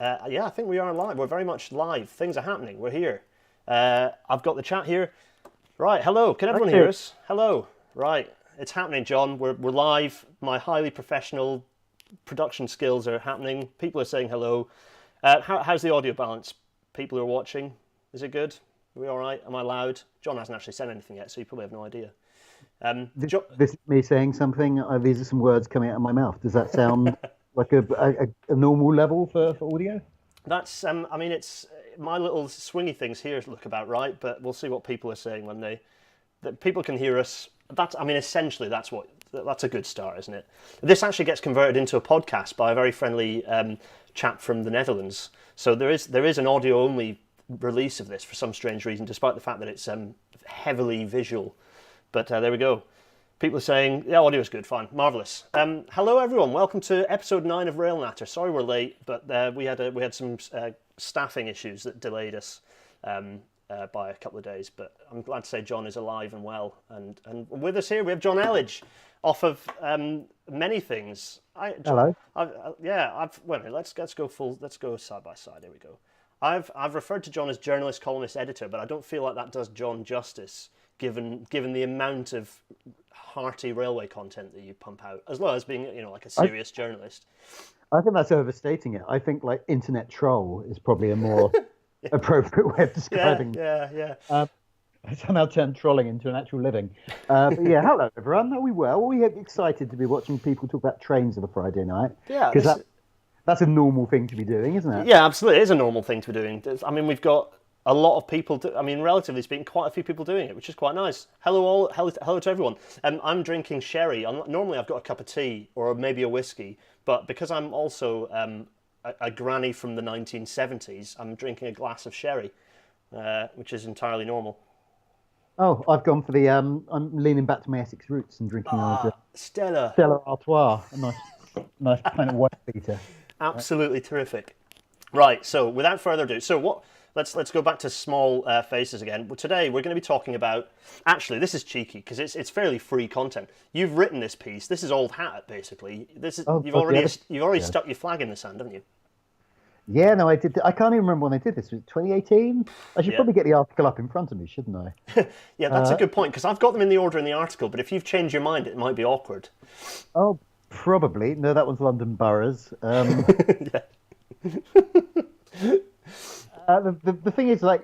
Yeah, I think we are live. We're very much live. Things are happening. We're here. I've got the chat here. Right, hello. Can everyone hear us? Hello. Right, it's happening, John. We're live. My highly professional production skills are happening. People are saying hello. How's the audio balance? People who are watching, is it good? Are we all right? Am I loud? John hasn't actually said anything yet, so you probably have no idea. This is me saying something. These are some words coming out of my mouth. Does that sound like a normal level for audio? That's, I mean, it's my little swingy things here look about right, but we'll see what people are saying when that people can hear us. That's, I mean, essentially that's a good start, isn't it? This actually gets converted into a podcast by a very friendly chap from the Netherlands. So there is an audio only release of this for some strange reason, despite the fact that it's heavily visual. But there we go. People are saying, yeah, audio is good, fine, marvellous. Hello everyone, welcome to episode 9 of Rail Natter. Sorry we're late, but we had some staffing issues that delayed us by a couple of days. But I'm glad to say John is alive and well. And with us here, we have Jonn Elledge, off of many things. Hello. Let's go side by side, here we go. I've referred to John as journalist, columnist, editor, but I don't feel like that does John justice, given the amount of hearty railway content that you pump out, as well as being, like a serious journalist. I think that's overstating it. I think like internet troll is probably a more appropriate way of describing. Yeah. I somehow turned trolling into an actual living. But yeah, hello everyone. Are we well? Are we excited to be watching people talk about trains on a Friday night? Yeah, because that's a normal thing to be doing, isn't it? Yeah, absolutely. It is a normal thing to be doing. I mean, we've got a lot of people, relatively speaking, quite a few people doing it, which is quite nice. Hello all, hello to everyone. I'm drinking sherry. Normally I've got a cup of tea or maybe a whiskey, but because I'm also a granny from the 1970s, I'm drinking a glass of sherry, which is entirely normal. Oh, I've gone for the, I'm leaning back to my Essex roots and drinking Stella Artois, a nice kind of white beater. Absolutely terrific. Right, so without further ado, let's go back to small faces again. Well, today we're going to be talking about. Actually, this is cheeky because it's fairly free content. You've written this piece. This is old hat, basically. You've already stuck your flag in the sand, haven't you? Yeah, no, I did. I can't even remember when I did this. Was it 2018? I should probably get the article up in front of me, shouldn't I? Yeah, that's a good point because I've got them in the order in the article. But if you've changed your mind, it might be awkward. Oh, probably. No, that one's London Boroughs. Yeah. The thing is, like,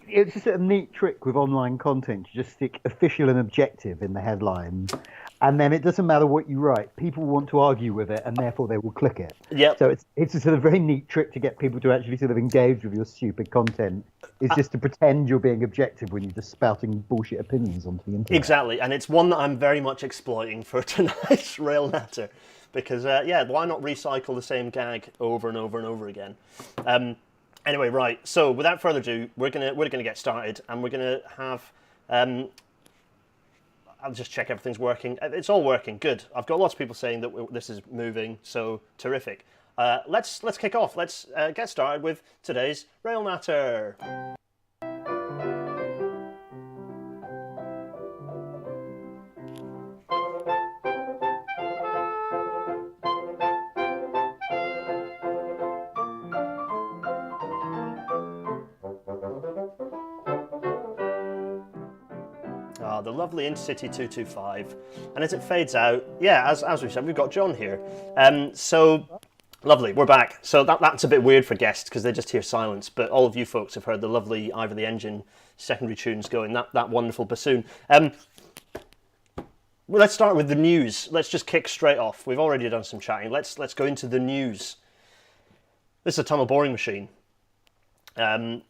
it's just a neat trick with online content. You just stick official and objective in the headline, and then it doesn't matter what you write. People want to argue with it, and therefore they will click it. Yeah. So it's a sort of very neat trick to get people to actually sort of engage with your stupid content. It's just to pretend you're being objective when you're just spouting bullshit opinions onto the internet. Exactly, and it's one that I'm very much exploiting for tonight's Rail Natter, because why not recycle the same gag over and over and over again? Anyway, right. So, without further ado, we're gonna get started, and we're gonna have. I'll just check everything's working. It's all working. Good. I've got lots of people saying that this is moving. So terrific. Let's kick off. Let's get started with today's Rail Natter. The lovely Intercity 225, and as it fades out, as we said, we've got John here. So lovely, we're back. So that's a bit weird for guests because they just hear silence, but all of you folks have heard the lovely Ivor the Engine secondary tunes going. That wonderful bassoon. Well, let's start with the news. Let's just kick straight off. We've already done some chatting. Let's go into the news. This is a tunnel boring machine. And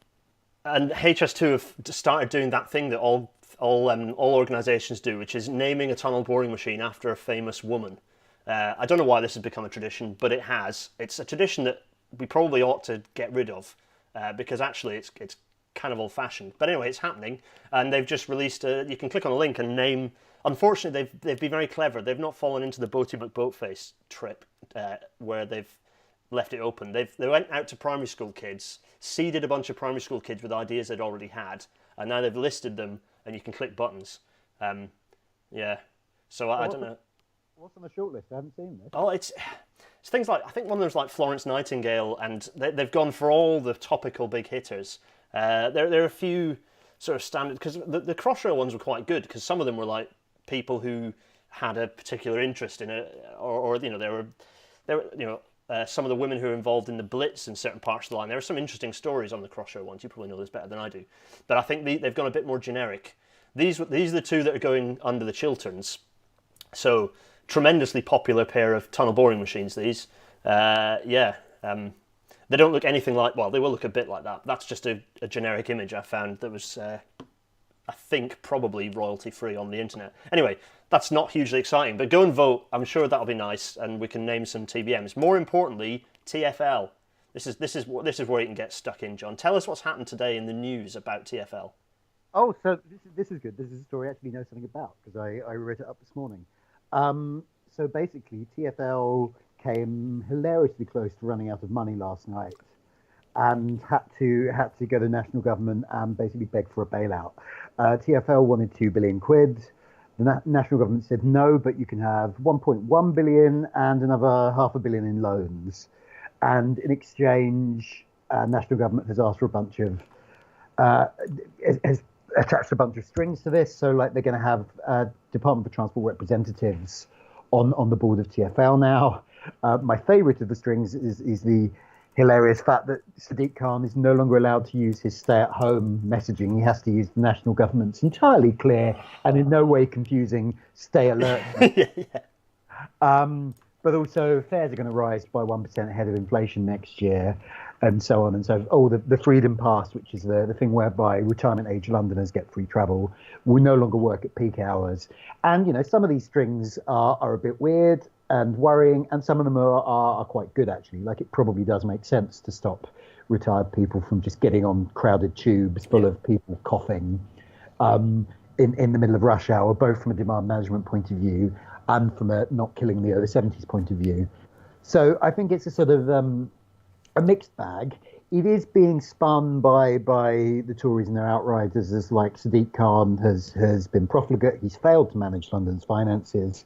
HS2 have started doing that thing that all organisations do, which is naming a tunnel boring machine after a famous woman. I don't know why this has become a tradition, but it has. It's a tradition that we probably ought to get rid of because actually it's kind of old-fashioned. But anyway, it's happening, and they've just released you can click on a link and name. Unfortunately, they've been very clever. They've not fallen into the Boaty McBoatface trip where they've left it open. They went out to primary school kids, seeded a bunch of primary school kids with ideas they'd already had, and now they've listed them, and you can click buttons. So I don't know. What's on the shortlist? I haven't seen this. Oh, it's things like, I think one of them's like Florence Nightingale, and they've gone for all the topical big hitters. There are a few sort of standard, because the Crossrail ones were quite good, because some of them were like people who had a particular interest in it, or you know, there were you know, some of the women who are involved in the Blitz in certain parts of the line. There are some interesting stories on the Crossrail ones. You probably know this better than I do, but I think they've gone a bit more generic. These are the two that are going under the Chilterns. So tremendously popular pair of tunnel boring machines. These, they don't look anything like. Well, they will look a bit like that. That's just a generic image I found that was, I think, probably royalty free on the internet. Anyway, that's not hugely exciting, but go and vote. I'm sure that'll be nice, and we can name some TBMs. More importantly, TFL. This is where you can get stuck in, John. Tell us what's happened today in the news about TFL. Oh, so this is good. This is a story I actually know something about because I read it up this morning. So basically, TfL came hilariously close to running out of money last night, and had to go to national government and basically beg for a bailout. TfL wanted 2 billion quid. The national government said no, but you can have 1.1 billion and another $500 million in loans. And in exchange, national government has asked for a bunch of has attached a bunch of strings to this. So like they're going to have Department for Transport representatives on the board of TfL now. My favourite of the strings is the hilarious fact that Sadiq Khan is no longer allowed to use his stay-at-home messaging. He has to use the national government's entirely clear and in no way confusing stay alert. But also fares are going to rise by 1% ahead of inflation next year, and so on and so forth. Oh, the Freedom Pass, which is the thing whereby retirement age Londoners get free travel, will no longer work at peak hours. And, you know, some of these strings are a bit weird and worrying, and some of them are quite good, actually. Like, it probably does make sense to stop retired people from just getting on crowded tubes full of people coughing in the middle of rush hour, both from a demand management point of view and from a not killing the over 70s point of view. So I think it's a sort of a mixed bag. It is being spun by the Tories and their outriders as like Sadiq Khan has been profligate. He's failed to manage London's finances,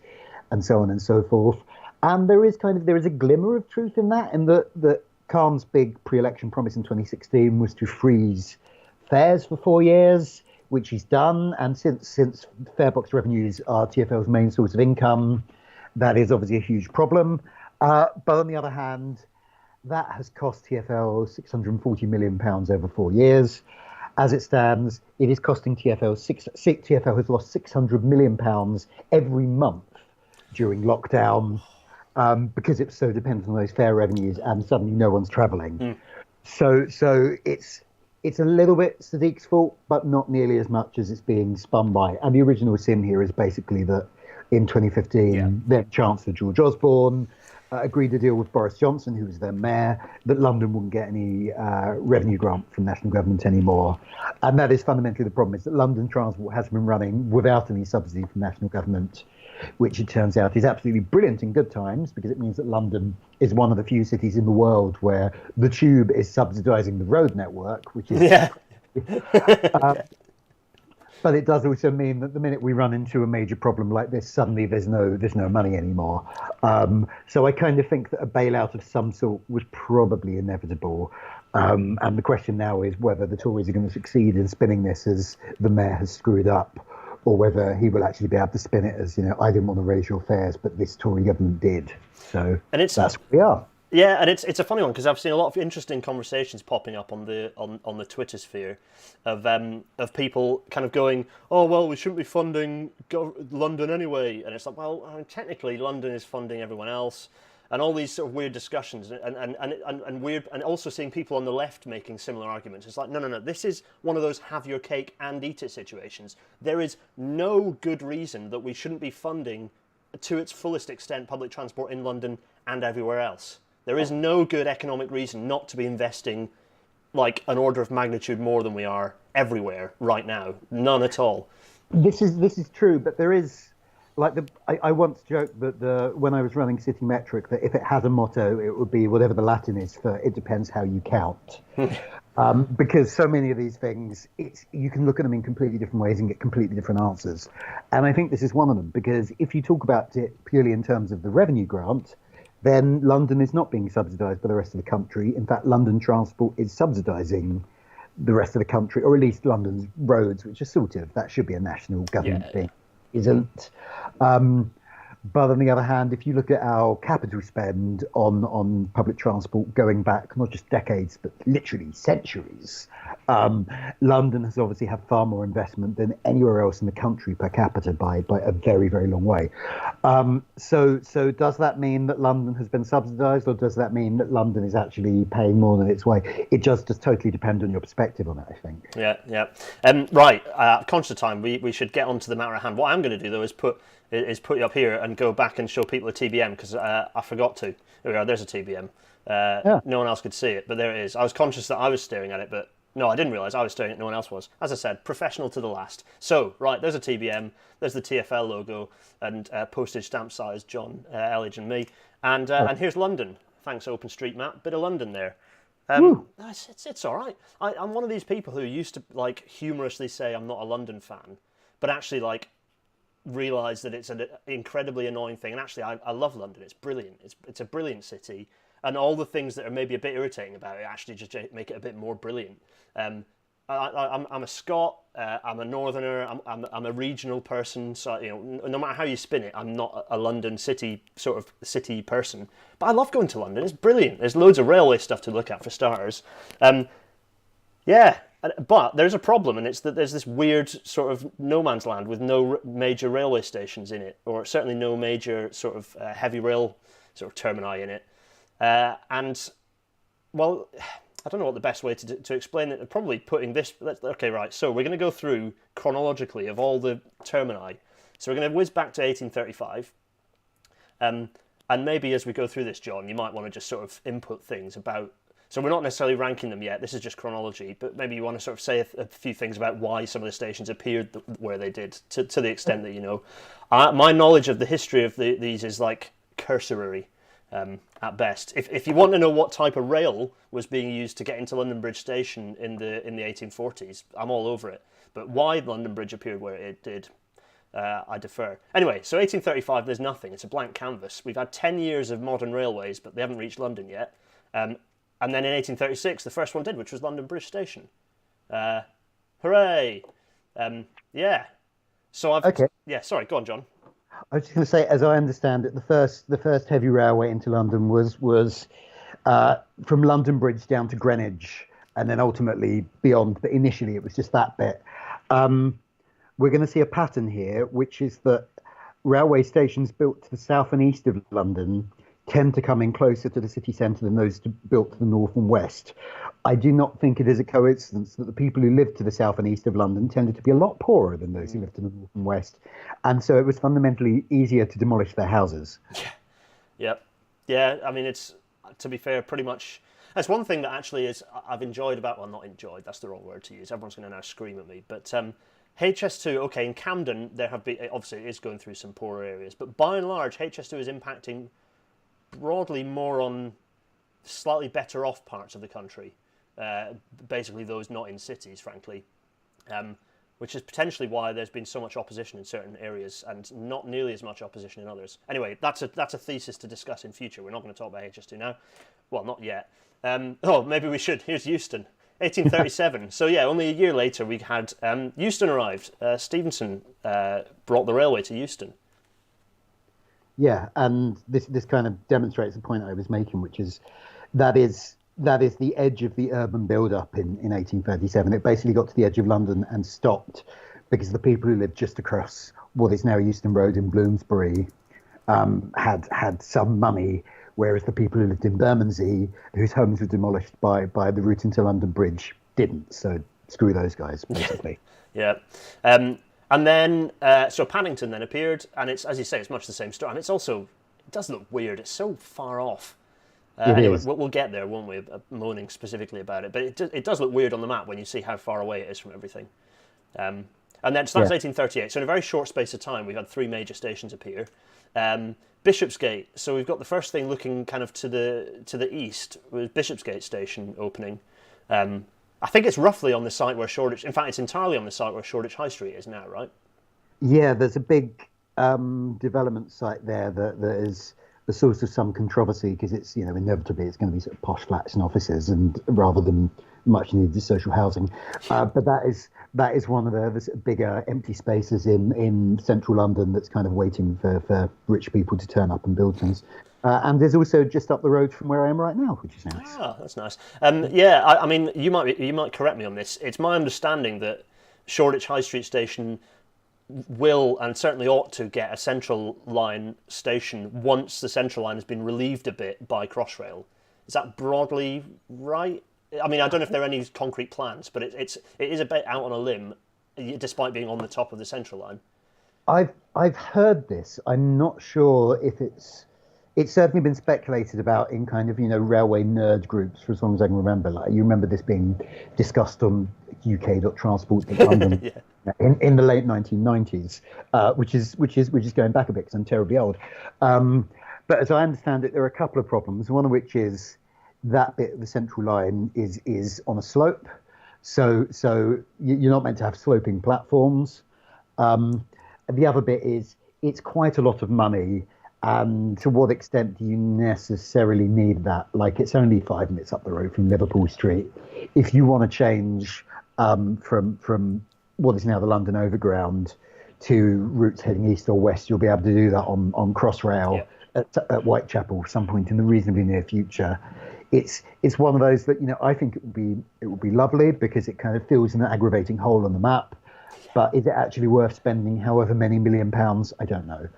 and so on and so forth. And there is a glimmer of truth in that Khan's big pre-election promise in 2016 was to freeze fares for 4 years, which he's done. And since fare box revenues are TfL's main source of income, that is obviously a huge problem. But on the other hand, that has cost TfL £640 million over 4 years. As it stands, it is costing TfL has lost £600 million every month during lockdown because it's so dependent on those fare revenues, and suddenly no one's travelling. So it's a little bit Sadiq's fault, but not nearly as much as it's being spun by. And the original sin here is basically that in 2015, then Chancellor George Osborne agreed to deal with Boris Johnson, who was their mayor, that London wouldn't get any revenue grant from national government anymore. And that is fundamentally the problem, is that London Transport has been running without any subsidy from national government, which it turns out is absolutely brilliant in good times, because it means that London is one of the few cities in the world where the tube is subsidising the road network, which is... But it does also mean that the minute we run into a major problem like this, suddenly there's no money anymore. So I kind of think that a bailout of some sort was probably inevitable. And the question now is whether the Tories are going to succeed in spinning this as the mayor has screwed up, or whether he will actually be able to spin it as, you know, I didn't want to raise your fares, but this Tory government did. So that's where we are. Yeah, and it's a funny one, because I've seen a lot of interesting conversations popping up on the Twitter sphere of people kind of going, oh well, we shouldn't be funding London anyway, and it's like, well, technically London is funding everyone else, and all these sort of weird discussions and weird, and also seeing people on the left making similar arguments. It's like, no, this is one of those have your cake and eat it situations. There is no good reason that we shouldn't be funding to its fullest extent public transport in London and everywhere else. There is no good economic reason not to be investing like an order of magnitude more than we are everywhere right now. None at all. This is true, but there is, like, I once joked that when I was running City Metric, that if it has a motto, it would be whatever the Latin is for "it depends how you count." Because so many of these things, you can look at them in completely different ways and get completely different answers. And I think this is one of them, because if you talk about it purely in terms of the revenue grant, then London is not being subsidised by the rest of the country. In fact, London Transport is subsidising the rest of the country, or at least London's roads, which are sort of, that should be a national government Yeah, yeah. thing, isn't. Um, but on the other hand, if you look at our capital spend on public transport going back not just decades, but literally centuries, um, London has obviously had far more investment than anywhere else in the country per capita by a very, very long way. So does that mean that London has been subsidised, or does that mean that London is actually paying more than its way? It just totally depends on your perspective on it, I think. Yeah, yeah. Right, conscious of time, we should get on to the matter at hand. What I'm going to do, though, is put you up here and go back and show people a TBM, because I forgot to. There we are, there's a TBM. Yeah. No one else could see it, but there it is. I was conscious that I was staring at it, but no, I didn't realise I was staring at it, no one else was. As I said, professional to the last. So, right, there's a TBM, there's the TfL logo, and postage stamp size, Jonn, Elledge and me. And here's London. Thanks, OpenStreetMap. Bit of London there. It's all right. I'm one of these people who used to like humorously say I'm not a London fan, but actually like realise that it's an incredibly annoying thing. And actually, I love London. It's brilliant. It's a brilliant city, and all the things that are maybe a bit irritating about it actually just make it a bit more brilliant. I'm a Scot. I'm a Northerner. I'm a regional person. So no matter how you spin it, I'm not a London city sort of city person. But I love going to London. It's brilliant. There's loads of railway stuff to look at for starters. Yeah, but there's a problem, and it's that there's this weird sort of no man's land with no major railway stations in it, or certainly no major sort of heavy rail sort of termini in it. And well, I don't know what the best way to explain it. Probably putting this. Okay, right. So we're going to go through chronologically of all the termini. So we're going to whiz back to 1835. And maybe as we go through this, Jonn, you might want to just sort of input things about. So we're not necessarily ranking them yet. This is just chronology. But maybe you want to sort of say a few things about why some of the stations appeared where they did, to the extent that you know. My knowledge of the history of these is like cursory. At best. If you want to know what type of rail was being used to get into London Bridge Station in the 1840s, I'm all over it. But why London Bridge appeared where it did, I defer. Anyway, so 1835, there's nothing. It's a blank canvas. We've had 10 years of modern railways, but they haven't reached London yet. And then in 1836, the first one did, which was London Bridge Station. Hooray! Yeah. So Okay. Yeah, sorry, go on, Jonn. I was just going to say, as I understand it, the first heavy railway into London was from London Bridge down to Greenwich, and then ultimately beyond. But initially, it was just that bit. We're going to see a pattern here, which is that railway stations built to the south and east of London tend to come in closer to the city centre than those built to the north and west. I do not think it is a coincidence that the people who lived to the south and east of London tended to be a lot poorer than those who lived to the north and west. And so it was fundamentally easier to demolish their houses. Yep. Yeah, I mean, it's, to be fair, pretty much. That's one thing that actually is I've enjoyed about, well, not enjoyed, that's the wrong word to use. Everyone's going to now scream at me. But HS2, okay, in Camden, there have been, obviously it is going through some poorer areas, but by and large, HS2 is impacting broadly more on slightly better off parts of the country. Basically those not in cities, frankly, which is potentially why there's been so much opposition in certain areas and not nearly as much opposition in others. Anyway, that's a thesis to discuss in future. We're not going to talk about HS2 now. Well, not yet. Maybe we should. Here's Euston, 1837. So yeah, only a year later we had Euston arrived. Stephenson brought the railway to Euston. Yeah, and this kind of demonstrates the point I was making, which is that is the edge of the urban build-up in 1837. It basically got to the edge of London and stopped because the people who lived just across what is now Euston Road in Bloomsbury had some money, whereas the people who lived in Bermondsey, whose homes were demolished by the route into London Bridge, didn't. So screw those guys, basically. Yeah. And then, so Paddington then appeared, and it's, as you say, it's much the same story. And it's also, it does look weird. It's so far off. Anyway, we'll get there, won't we? Moaning specifically about it, but it does look weird on the map when you see how far away it is from everything. And then, so that's 1838. So in a very short space of time, we've had three major stations appear. Bishopsgate. So we've got the first thing looking kind of to the east was Bishopsgate Station opening. I think it's roughly on the site where Shoreditch. In fact, it's entirely on the site where Shoreditch High Street is now, right? Yeah, there's a big development site there that is the source of some controversy because it's, inevitably it's going to be sort of posh flats and offices, and rather than much needed social housing. But that is one of the sort of bigger empty spaces in central London that's kind of waiting for rich people to turn up and build things. And there's also just up the road from where I am right now, which is nice. Ah, that's nice. I mean, you might correct me on this. It's my understanding that Shoreditch High Street Station will and certainly ought to get a Central Line station once the Central Line has been relieved a bit by Crossrail. Is that broadly right? I mean, I don't know if there are any concrete plans, but it is a bit out on a limb, despite being on the top of the Central Line. I've heard this. I'm not sure if it's certainly been speculated about in kind of railway nerd groups for as long as I can remember. Like, you remember this being discussed on UK.transport.london Yeah. in the late 1990s, which is going back a bit because I'm terribly old. But as I understand it, there are a couple of problems. One of which is that bit of the Central Line is on a slope, so you're not meant to have sloping platforms. And the other bit is it's quite a lot of money. And to what extent do you necessarily need that? Like, it's only 5 minutes up the road from Liverpool Street. If you want to change from what is now the London Overground to routes heading east or west, you'll be able to do that on Crossrail at Whitechapel some point in the reasonably near future. It's one of those that I think it would be lovely because it kind of fills an aggravating hole on the map. But is it actually worth spending however many £1 million? I don't know.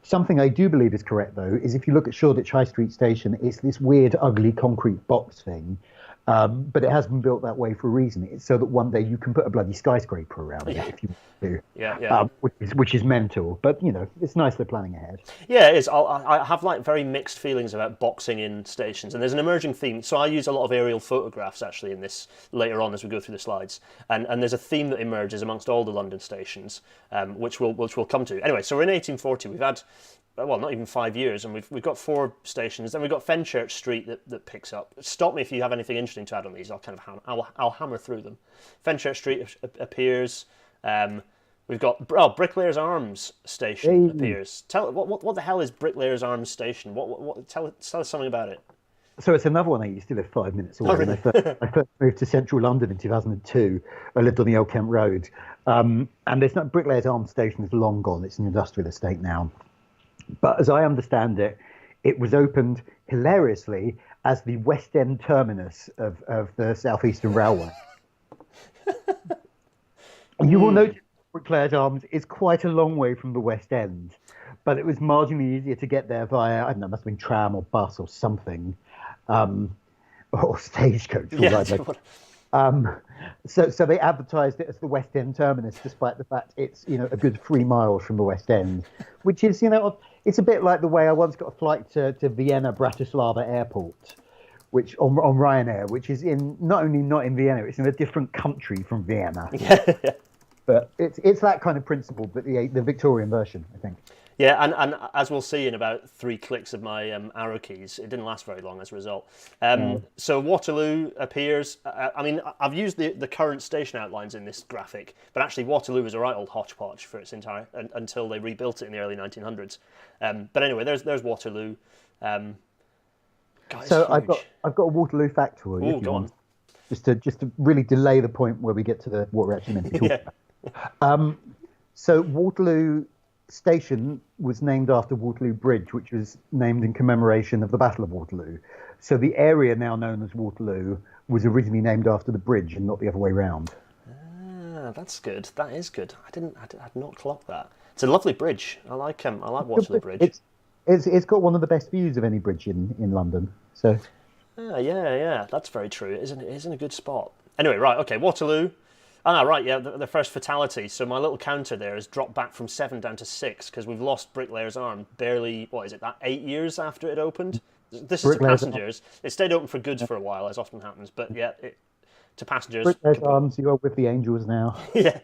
Something I do believe is correct, though, is if you look at Shoreditch High Street Station, it's this weird, ugly concrete box thing, but it has been built that way for a reason. It's so that one day you can put a bloody skyscraper around it if you want to. Yeah. Which is mental, but it's nice they're planning ahead. Yeah, it is. I have very mixed feelings about boxing in stations, and there's an emerging theme. So I use a lot of aerial photographs actually in this later on as we go through the slides, and there's a theme that emerges amongst all the London stations, which we'll come to. Anyway, so we're in 1840. We've had not even 5 years, and we've got 4 stations. Then we've got Fenchurch Street that picks up. Stop me if you have anything interesting to add on these. I'll hammer through them. Fenchurch Street appears. We've got Bricklayers Arms Station appears. Tell what the hell is Bricklayers Arms Station? Tell us something about it. So it's another one I used to live 5 minutes away. Oh, really? I first moved to central London in 2002. I lived on the Old Kent Road, and there's not Bricklayers Arms Station is long gone. It's an industrial estate now. But as I understand it, it was opened hilariously as the West End terminus of the South Eastern Railway. You will notice Bricklayers Arms is quite a long way from the West End, but it was marginally easier to get there via, I don't know, it must have been tram or bus or something, or stagecoach. So they advertised it as the West End terminus, despite the fact it's a good 3 miles from the West End, which is it's a bit like the way I once got a flight to Vienna Bratislava Airport, which on Ryanair, which is not only not in Vienna, it's in a different country from Vienna. But it's that kind of principle, but the Victorian version, I think. Yeah, and as we'll see in about 3 clicks of my arrow keys, it didn't last very long as a result. So Waterloo appears. I mean, I've used the current station outlines in this graphic, but actually Waterloo was a right old hodgepodge for its entire until they rebuilt it in the early 1900s. But anyway, there's Waterloo. God, so I've got a Waterloo fact for you. Ooh, go on. Just to really delay the point where we get to what we're actually meant to be talking about. So Waterloo Station was named after Waterloo Bridge, which was named in commemoration of the Battle of Waterloo. So the area now known as Waterloo was originally named after the bridge and not the other way round. Ah, that's good. That is good. I had not clocked that. It's a lovely bridge. I like Waterloo Bridge. It's got one of the best views of any bridge in London. So. Yeah, that's very true. It is in a good spot. Anyway, right, okay, Waterloo. Right, yeah, the first fatality. So my little counter there has dropped back from 7 down to 6 because we've lost Bricklayer's Arm barely, 8 years after it opened? This is to passengers. It stayed open for goods for a while, as often happens, but yeah, to passengers. Bricklayer's Arms, you are with the angels now. Yeah.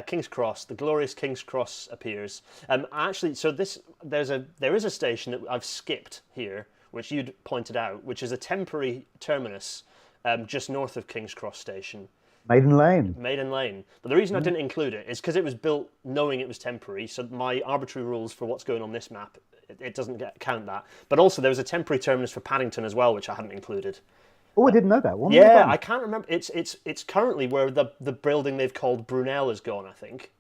King's Cross, the glorious King's Cross appears. Actually, so there is a station that I've skipped here, which you'd pointed out, which is a temporary terminus just north of King's Cross Station. Maiden Lane. Maiden Lane. But the reason I didn't include it is because it was built knowing it was temporary. So my arbitrary rules for what's going on this map, it doesn't count that. But also there was a temporary terminus for Paddington as well, which I hadn't included. Oh, I didn't know that one. Yeah, I can't remember. It's currently where the building they've called Brunel is gone, I think.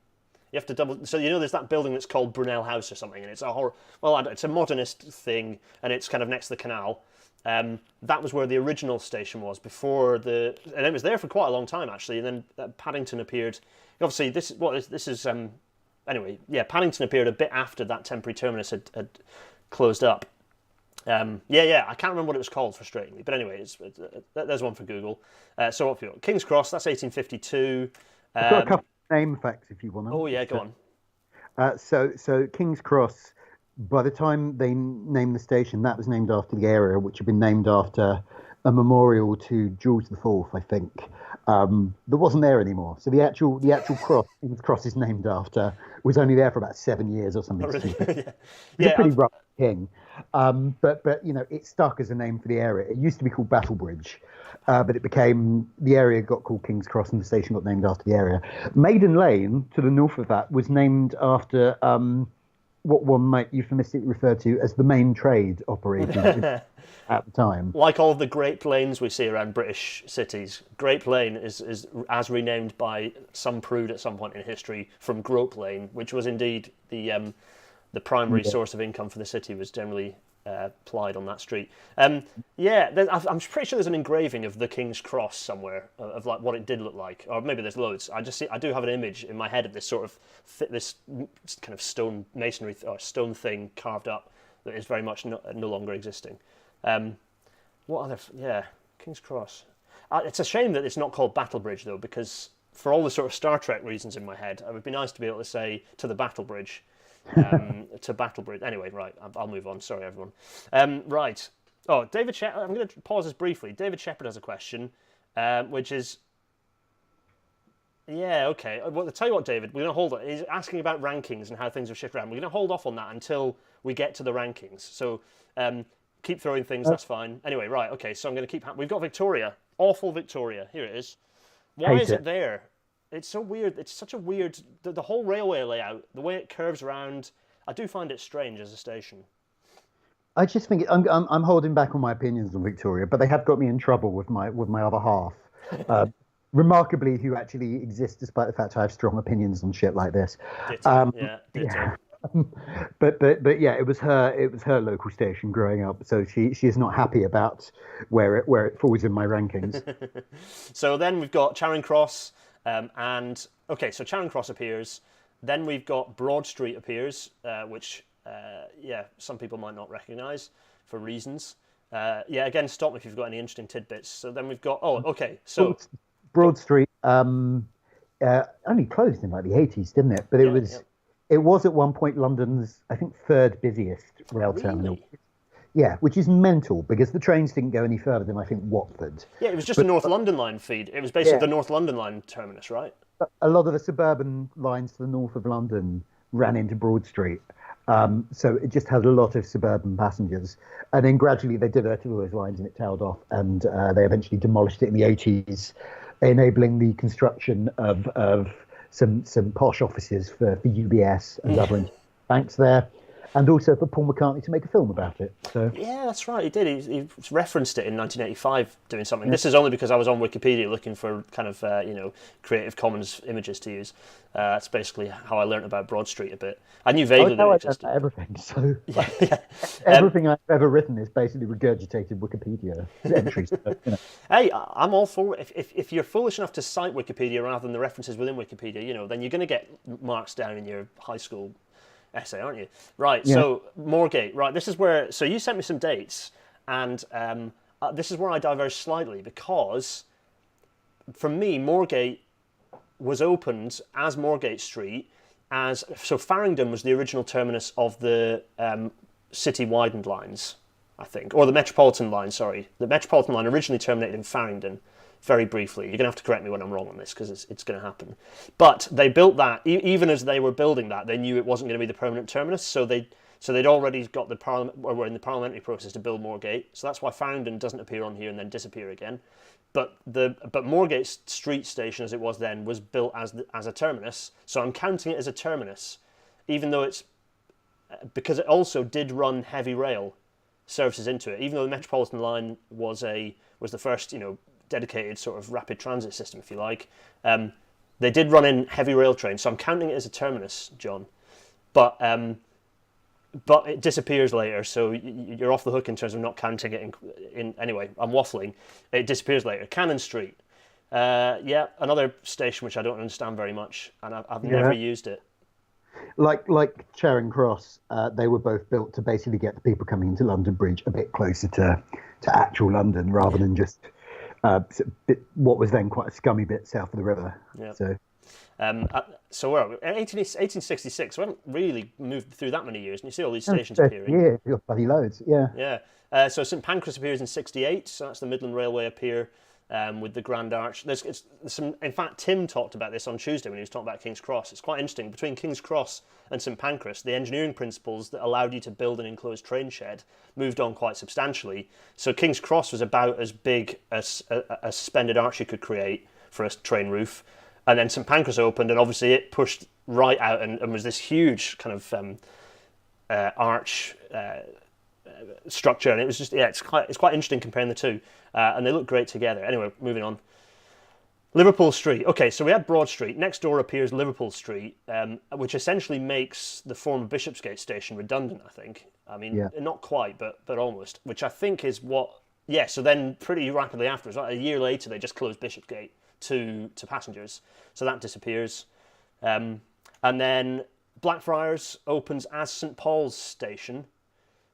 You have to double. So there's that building that's called Brunel House or something, and it's it's a modernist thing, and it's kind of next to the canal. That was where the original station was before and it was there for quite a long time actually. And then Paddington appeared. Obviously, Paddington appeared a bit after that temporary terminus had closed up. I can't remember what it was called, frustratingly. But anyway, there's one for Google. So what for you? King's Cross, that's 1852. I've got a couple of name facts if you want them. Oh yeah, go on. So King's Cross, by the time they named the station, that was named after the area, which had been named after a memorial to George IV, I think. That wasn't there anymore. So the actual cross, King's Cross is named after, was only there for about 7 years or something. Oh, really? It was a pretty rough king. But it stuck as a name for the area. It used to be called Battlebridge, but the area got called King's Cross and the station got named after the area. Maiden Lane, to the north of that, was named after what one might euphemistically refer to as the main trade operation at the time. Like all of the Great Plains we see around British cities, Great Plain is as renamed by some prude at some point in history from Grope Lane, which was indeed the primary source of income for the city, was generally plied on that street. I'm pretty sure there's an engraving of the King's Cross somewhere of like what it did look like, or maybe there's loads. I do have an image in my head of this sort of this kind of stone masonry or stone thing carved up that is very much no longer existing. What other? Yeah, King's Cross. It's a shame that it's not called Battlebridge though, because for all the sort of Star Trek reasons in my head, it would be nice to be able to say to the Battlebridge. To Battlebridge. Anyway, right, I'll move on. Sorry, everyone. Right. Oh, David Shepard. I'm going to pause this briefly. David Shepard has a question, which is, yeah, okay. Well, I'll tell you what, David, we're going to hold it. He's asking about rankings and how things have shifted around. We're going to hold off on that until we get to the rankings. So keep throwing things. That's fine. Anyway, right. Okay. So I'm going to keep. We've got Victoria. Awful Victoria. Here it is. Why is it there? It's so weird. It's such a weird... The whole railway layout, the way it curves around, I do find it strange as a station. I just think I'm holding back on my opinions on Victoria, but they have got me in trouble with my other half. Remarkably, who actually exists despite the fact I have strong opinions on shit like this. Ditto. Ditto. Yeah. But yeah, it was her local station growing up, so she is not happy about where it falls in my rankings. So then we've got Charing Cross. So Charing Cross appears. Then we've got Broad Street appears, which, some people might not recognise for reasons. Again, stop me if you've got any interesting tidbits. So then we've got... Broad Street only closed in like the 80s, didn't it? But it was at one point London's, I think, third busiest rail terminal. Yeah, which is mental because the trains didn't go any further than, I think, Watford. Yeah, it was just a North London line feed. It was basically the North London line terminus, right? A lot of the suburban lines to the north of London ran into Broad Street. So it just had a lot of suburban passengers. And then gradually they diverted all those lines and it tailed off. And they eventually demolished it in the 80s, enabling the construction of some posh offices for UBS and other banks there. And also for Paul McCartney to make a film about it. So yeah, that's right. He did. He referenced it in 1985 doing something. This is only because I was on Wikipedia looking for kind of Creative Commons images to use. That's basically how I learnt about Broad Street a bit. I knew vaguely that it existed. Everything. So everything I've ever written is basically regurgitated Wikipedia entries. Hey, I'm all for it. If you're foolish enough to cite Wikipedia rather than the references within Wikipedia, then you're going to get marks down in your high school essay, aren't you? Right, yeah. So Moorgate, right, this is where, so you sent me some dates, and this is where I diverge slightly, because for me, Moorgate was opened as Moorgate Street, so Farringdon was the original terminus of the city widened lines, I think, or the Metropolitan line, sorry. The Metropolitan line originally terminated in Farringdon, very briefly. You're going to have to correct me when I'm wrong on this, because it's going to happen. But they built that, even as they were building that, they knew it wasn't going to be the permanent terminus, so they So they'd already got the parliament, or were in the parliamentary process to build Moorgate. So that's why Fountain doesn't appear on here and then disappear again. But Moorgate Street Station, as it was then, was built as a terminus. So I'm counting it as a terminus, even though it's because it also did run heavy rail services into it. Even though the Metropolitan line was the first, dedicated sort of rapid transit system, if you like. They did run in heavy rail trains, so I'm counting it as a terminus, John. But it disappears later, so you're off the hook in terms of not counting it in anyway, I'm waffling. It disappears later. Cannon Street. Another station which I don't understand very much, and I've never used it. Like Charing Cross, they were both built to basically get the people coming into London Bridge a bit closer to actual London, rather than just what was then quite a scummy bit south of the river. Yeah. So where are we? 1866. We haven't really moved through that many years, and you see all these stations appearing. Yeah, you've got bloody loads. Yeah. Yeah. So St Pancras appears in 68. So that's the Midland Railway up here. With the Grand Arch. There's some. In fact, Tim talked about this on Tuesday when he was talking about King's Cross. It's quite interesting. Between King's Cross and St Pancras, the engineering principles that allowed you to build an enclosed train shed moved on quite substantially. So King's Cross was about as big as a suspended arch you could create for a train roof. And then St Pancras opened, and obviously it pushed right out and was this huge kind of arch structure, and it was just it's quite interesting comparing the two, and they look great together. Anyway, moving on. Liverpool Street. Okay, so we had Broad Street. Next door appears Liverpool Street, which essentially makes the former Bishopsgate station redundant, I think. I mean, not quite, but almost, which I think is what... Yeah, so then pretty rapidly afterwards, like a year later, they just closed Bishopsgate to passengers. So that disappears. And then Blackfriars opens as St Paul's Station,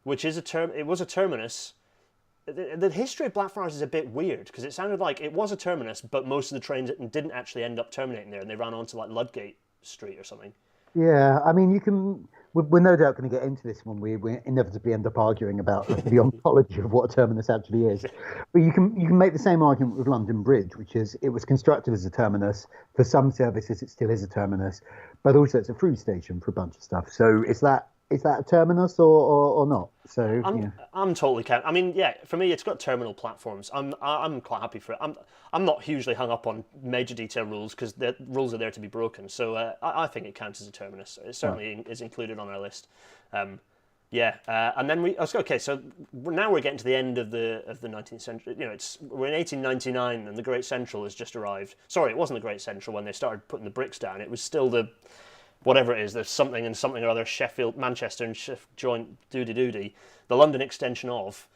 which is it was a terminus. The history of Blackfriars is a bit weird, because it sounded like it was a terminus, but most of the trains didn't actually end up terminating there, and they ran onto like Ludgate Street or something. Yeah, I mean, we're no doubt going to get into this when we inevitably end up arguing about the ontology of what a terminus actually is. But you can make the same argument with London Bridge, which is it was constructed as a terminus. For some services, it still is a terminus, but also it's a through station for a bunch of stuff. So is that a terminus or not? So I'm totally count. I mean, yeah, for me, it's got terminal platforms. I'm quite happy for it. I'm not hugely hung up on major detail rules, because the rules are there to be broken. So I think it counts as a terminus. It certainly is included on our list. And then so now we're getting to the end of the 19th century. We're in 1899, and the Great Central has just arrived. Sorry, it wasn't the Great Central when they started putting the bricks down. It was still the whatever it is, there's something and something or other, Sheffield, Manchester and joint doody, the London extension of,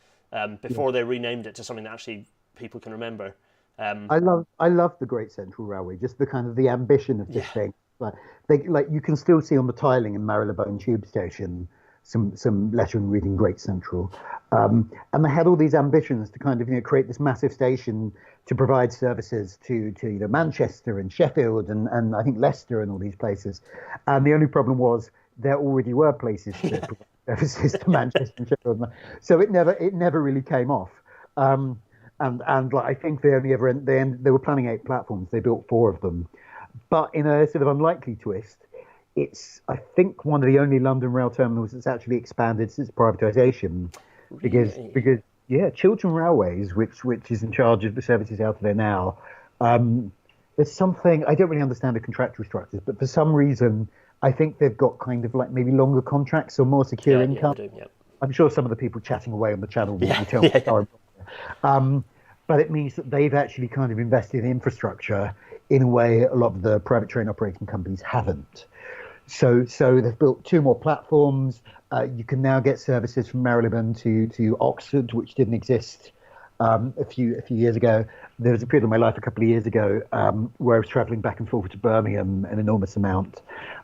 before they renamed it to something that actually people can remember. I love the Great Central Railway, just the kind of the ambition of this thing. Like you can still see on the tiling in Marylebone Tube Station some lettering reading Great Central, and they had all these ambitions to kind of create this massive station to provide services to Manchester and Sheffield and I think Leicester and all these places. And the only problem was there already were places to provide services to Manchester and Sheffield, so it never really came off. And like, I think they were planning 8 platforms. They built 4 of them, but in a sort of unlikely twist, it's, I think, one of the only London rail terminals that's actually expanded since privatisation. Because Chiltern Railways, which is in charge of the services out there now, there's something, I don't really understand the contractual structures, but for some reason, I think they've got kind of like maybe longer contracts or more secure income. They do, yeah. I'm sure some of the people chatting away on the channel will tell me. But it means that they've actually kind of invested in infrastructure in a way a lot of the private train operating companies haven't. So they've built 2 more platforms. You can now get services from Marylebone to Oxford, which didn't exist a few years ago. There was a period of my life a couple of years ago where I was travelling back and forth to Birmingham an enormous amount,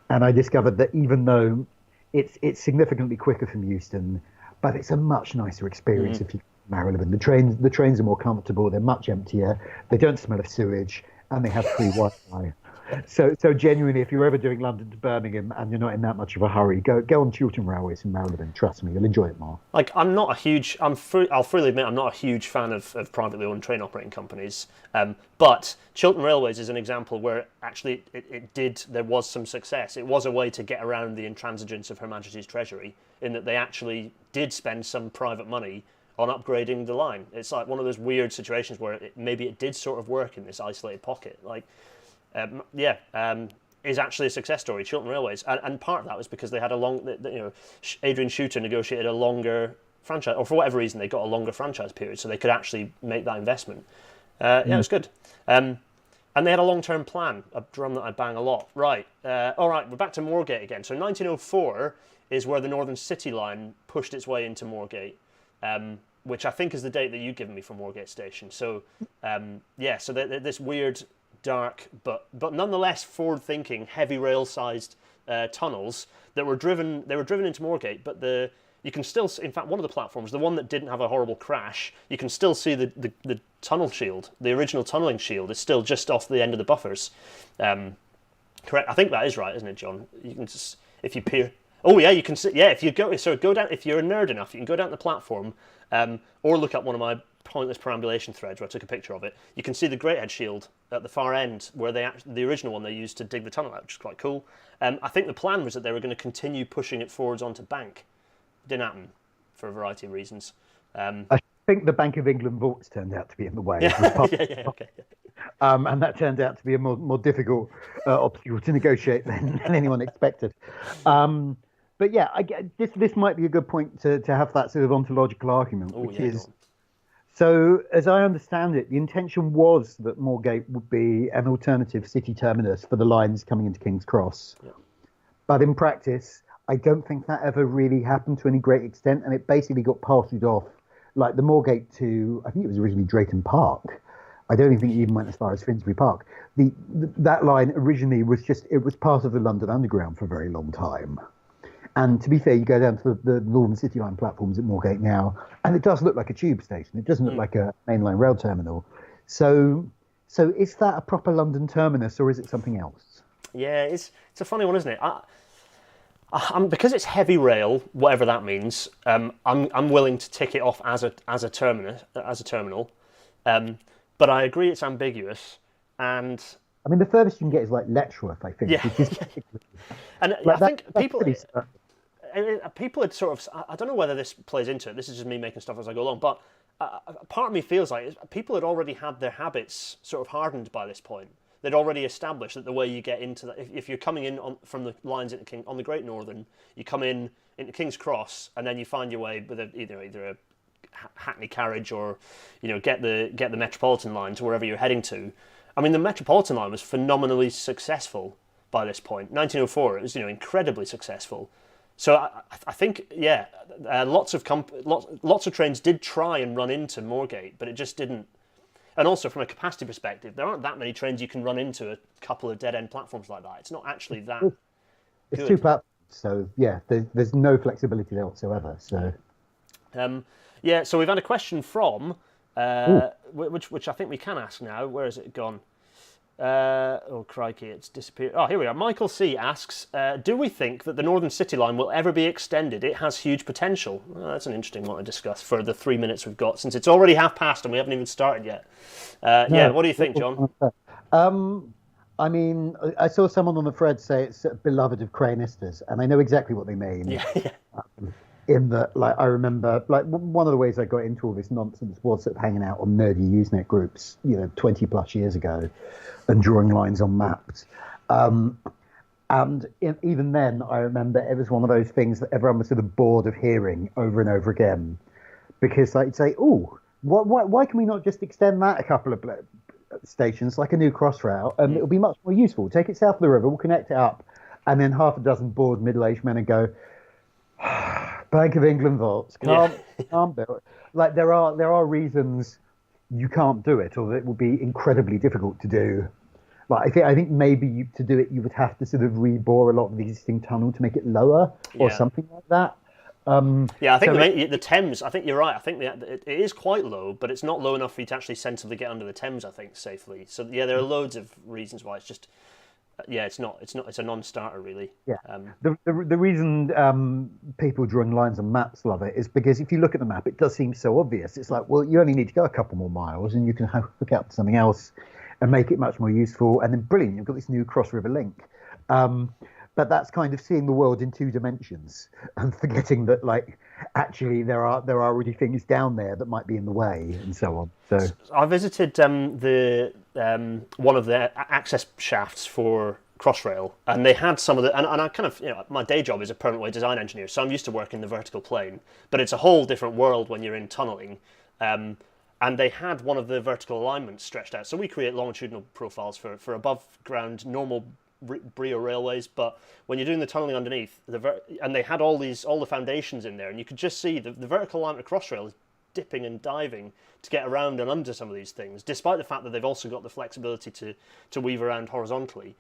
and I discovered that even though it's significantly quicker from Euston, but it's a much nicer experience if you Marylebone. The trains are more comfortable. They're much emptier. They don't smell of sewage, and they have free Wi-Fi. So genuinely, if you're ever doing London to Birmingham and you're not in that much of a hurry, go on Chiltern Railways in Marylebone. Trust me, you'll enjoy it more. Like, I'll freely admit I'm not a huge fan of privately owned train operating companies. But Chiltern Railways is an example where actually there was some success. It was a way to get around the intransigence of Her Majesty's Treasury. in that they actually did spend some private money on upgrading the line. It's like one of those weird situations where maybe it did sort of work in this isolated pocket. Like, is actually a success story, Chiltern Railways, and part of that was because they had Adrian Shooter negotiated a longer franchise, or for whatever reason they got a longer franchise period, so they could actually make that investment. It was good. And they had a long-term plan, a drum that I bang a lot. Right, all right, we're back to Moorgate again. So 1904 is where the Northern City line pushed its way into Moorgate, which I think is the date that you've given me for Moorgate Station. So, so this weird, dark, but nonetheless forward-thinking, heavy rail-sized tunnels that were driven. They were driven into Moorgate, but you can still, in fact, one of the platforms, the one that didn't have a horrible crash, you can still see the tunnel shield. The original tunnelling shield is still just off the end of the buffers. Correct? I think that is right, isn't it, John? You can just, if you peer. Oh yeah, you can see. Yeah, if you go down. If you're a nerd enough, you can go down the platform, or look up one of my pointless perambulation threads where I took a picture of it. You can see the Greathead shield at the far end, where the original one they used to dig the tunnel out, which is quite cool. I think the plan was that they were going to continue pushing it forwards onto Bank. Didn't happen for a variety of reasons. I think the Bank of England vaults turned out to be in the way. Okay. And that turned out to be a more difficult obstacle to negotiate than anyone expected. But yeah, this might be a good point to have that sort of ontological argument, which is, so as I understand it, the intention was that Moorgate would be an alternative city terminus for the lines coming into King's Cross. Yeah. But in practice, I don't think that ever really happened to any great extent, and it basically got parceled off, like the Moorgate to, I think it was originally Drayton Park. I don't even think it even went as far as Finsbury Park. That line originally was part of the London Underground for a very long time. And to be fair, you go down to the Northern City Line platforms at Moorgate now, and it does look like a tube station. It doesn't look like a mainline rail terminal. So is that a proper London terminus, or is it something else? Yeah, it's a funny one, isn't it? Because it's heavy rail, whatever that means. I'm willing to tick it off as a terminal. But I agree it's ambiguous, and I mean the furthest you can get is like Letchworth, I think. Yeah, and like I think people had sort of. I don't know whether this plays into it. This is just me making stuff as I go along, but part of me feels like people had already had their habits sort of hardened by this point. They'd already established that the way you get into that, if you're coming in from the lines into on the Great Northern, you come in into King's Cross, and then you find your way with either a Hackney carriage or get the Metropolitan line to wherever you're heading to. I mean, the Metropolitan line was phenomenally successful by this point. 1904, it was incredibly successful. So I think lots of trains did try and run into Moorgate, but it just didn't. And also from a capacity perspective, there aren't that many trains you can run into a couple of dead end platforms like that. It's not actually that. It's good. Two platforms, so yeah, there's no flexibility there whatsoever. So. So we've had a question from, which I think we can ask now. Where has it gone? Oh, crikey, it's disappeared. Oh, here we are. Michael C. asks, do we think that the Northern City Line will ever be extended? It has huge potential. Well, that's an interesting one to discuss for the 3 minutes we've got, since it's already 5:30 and we haven't even started yet. What do you think, John? I mean, I saw someone on the thread say it's beloved of Crayonistas, and I know exactly what they mean. Yeah. In that, like, I remember, like, one of the ways I got into all this nonsense was sort of hanging out on nerdy Usenet groups, 20 plus years ago, and drawing lines on maps. Even then, I remember it was one of those things that everyone was sort of bored of hearing over and over again, because like, you'd say, "Oh, why can we not just extend that a couple of stations, like a new crossrail, and it'll be much more useful. Take it south of the river, we'll connect it up," and then half a dozen bored middle-aged men would go, Bank of England vaults can't do it. Like there are reasons you can't do it, or that it will be incredibly difficult to do. Like I think maybe to do it you would have to sort of rebore a lot of the existing tunnel to make it lower, or something like that. I think the Thames. I think you're right. I think it is quite low, but it's not low enough for you to actually sensibly get under the Thames, I think, safely. So there are loads of reasons why it's just. It's not. It's a non-starter, really. Yeah. The reason people drawing lines on maps love it is because if you look at the map, it does seem so obvious. It's like, well, you only need to go a couple more miles, and you can hook up to something else, and make it much more useful. And then, brilliant, you've got this new cross-river link. but that's kind of seeing the world in two dimensions and forgetting that, like, actually there are already things down there that might be in the way and so on. So I visited the one of the access shafts for Crossrail, and they had some of the. And I kind of, my day job is a permanent way design engineer, so I'm used to working the vertical plane, but it's a whole different world when you're in tunneling. And they had one of the vertical alignments stretched out. So we create longitudinal profiles for above ground normal Brio railways, but when you're doing the tunneling underneath, and they had all the foundations in there, and you could just see the vertical alignment of Crossrail is dipping and diving to get around and under some of these things, despite the fact that they've also got the flexibility to weave around horizontally.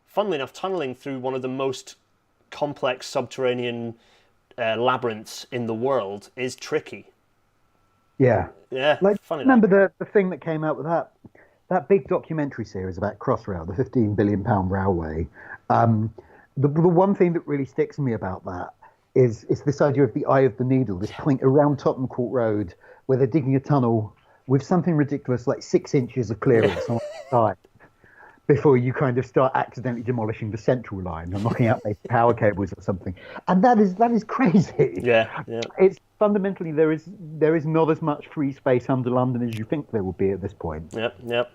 Funnily enough, tunneling through one of the most complex subterranean labyrinths in the world is tricky. yeah, like, funny. Remember the thing that came out with that big documentary series about Crossrail, the £15 billion railway. The one thing that really sticks to me about that is this idea of the eye of the needle, this point around Tottenham Court Road where they're digging a tunnel with something ridiculous like 6 inches of clearance on the side before you kind of start accidentally demolishing the central line or knocking out basic power cables or something. And that is crazy. Yeah. It's fundamentally there is not as much free space under London as you think there will be at this point. Yep.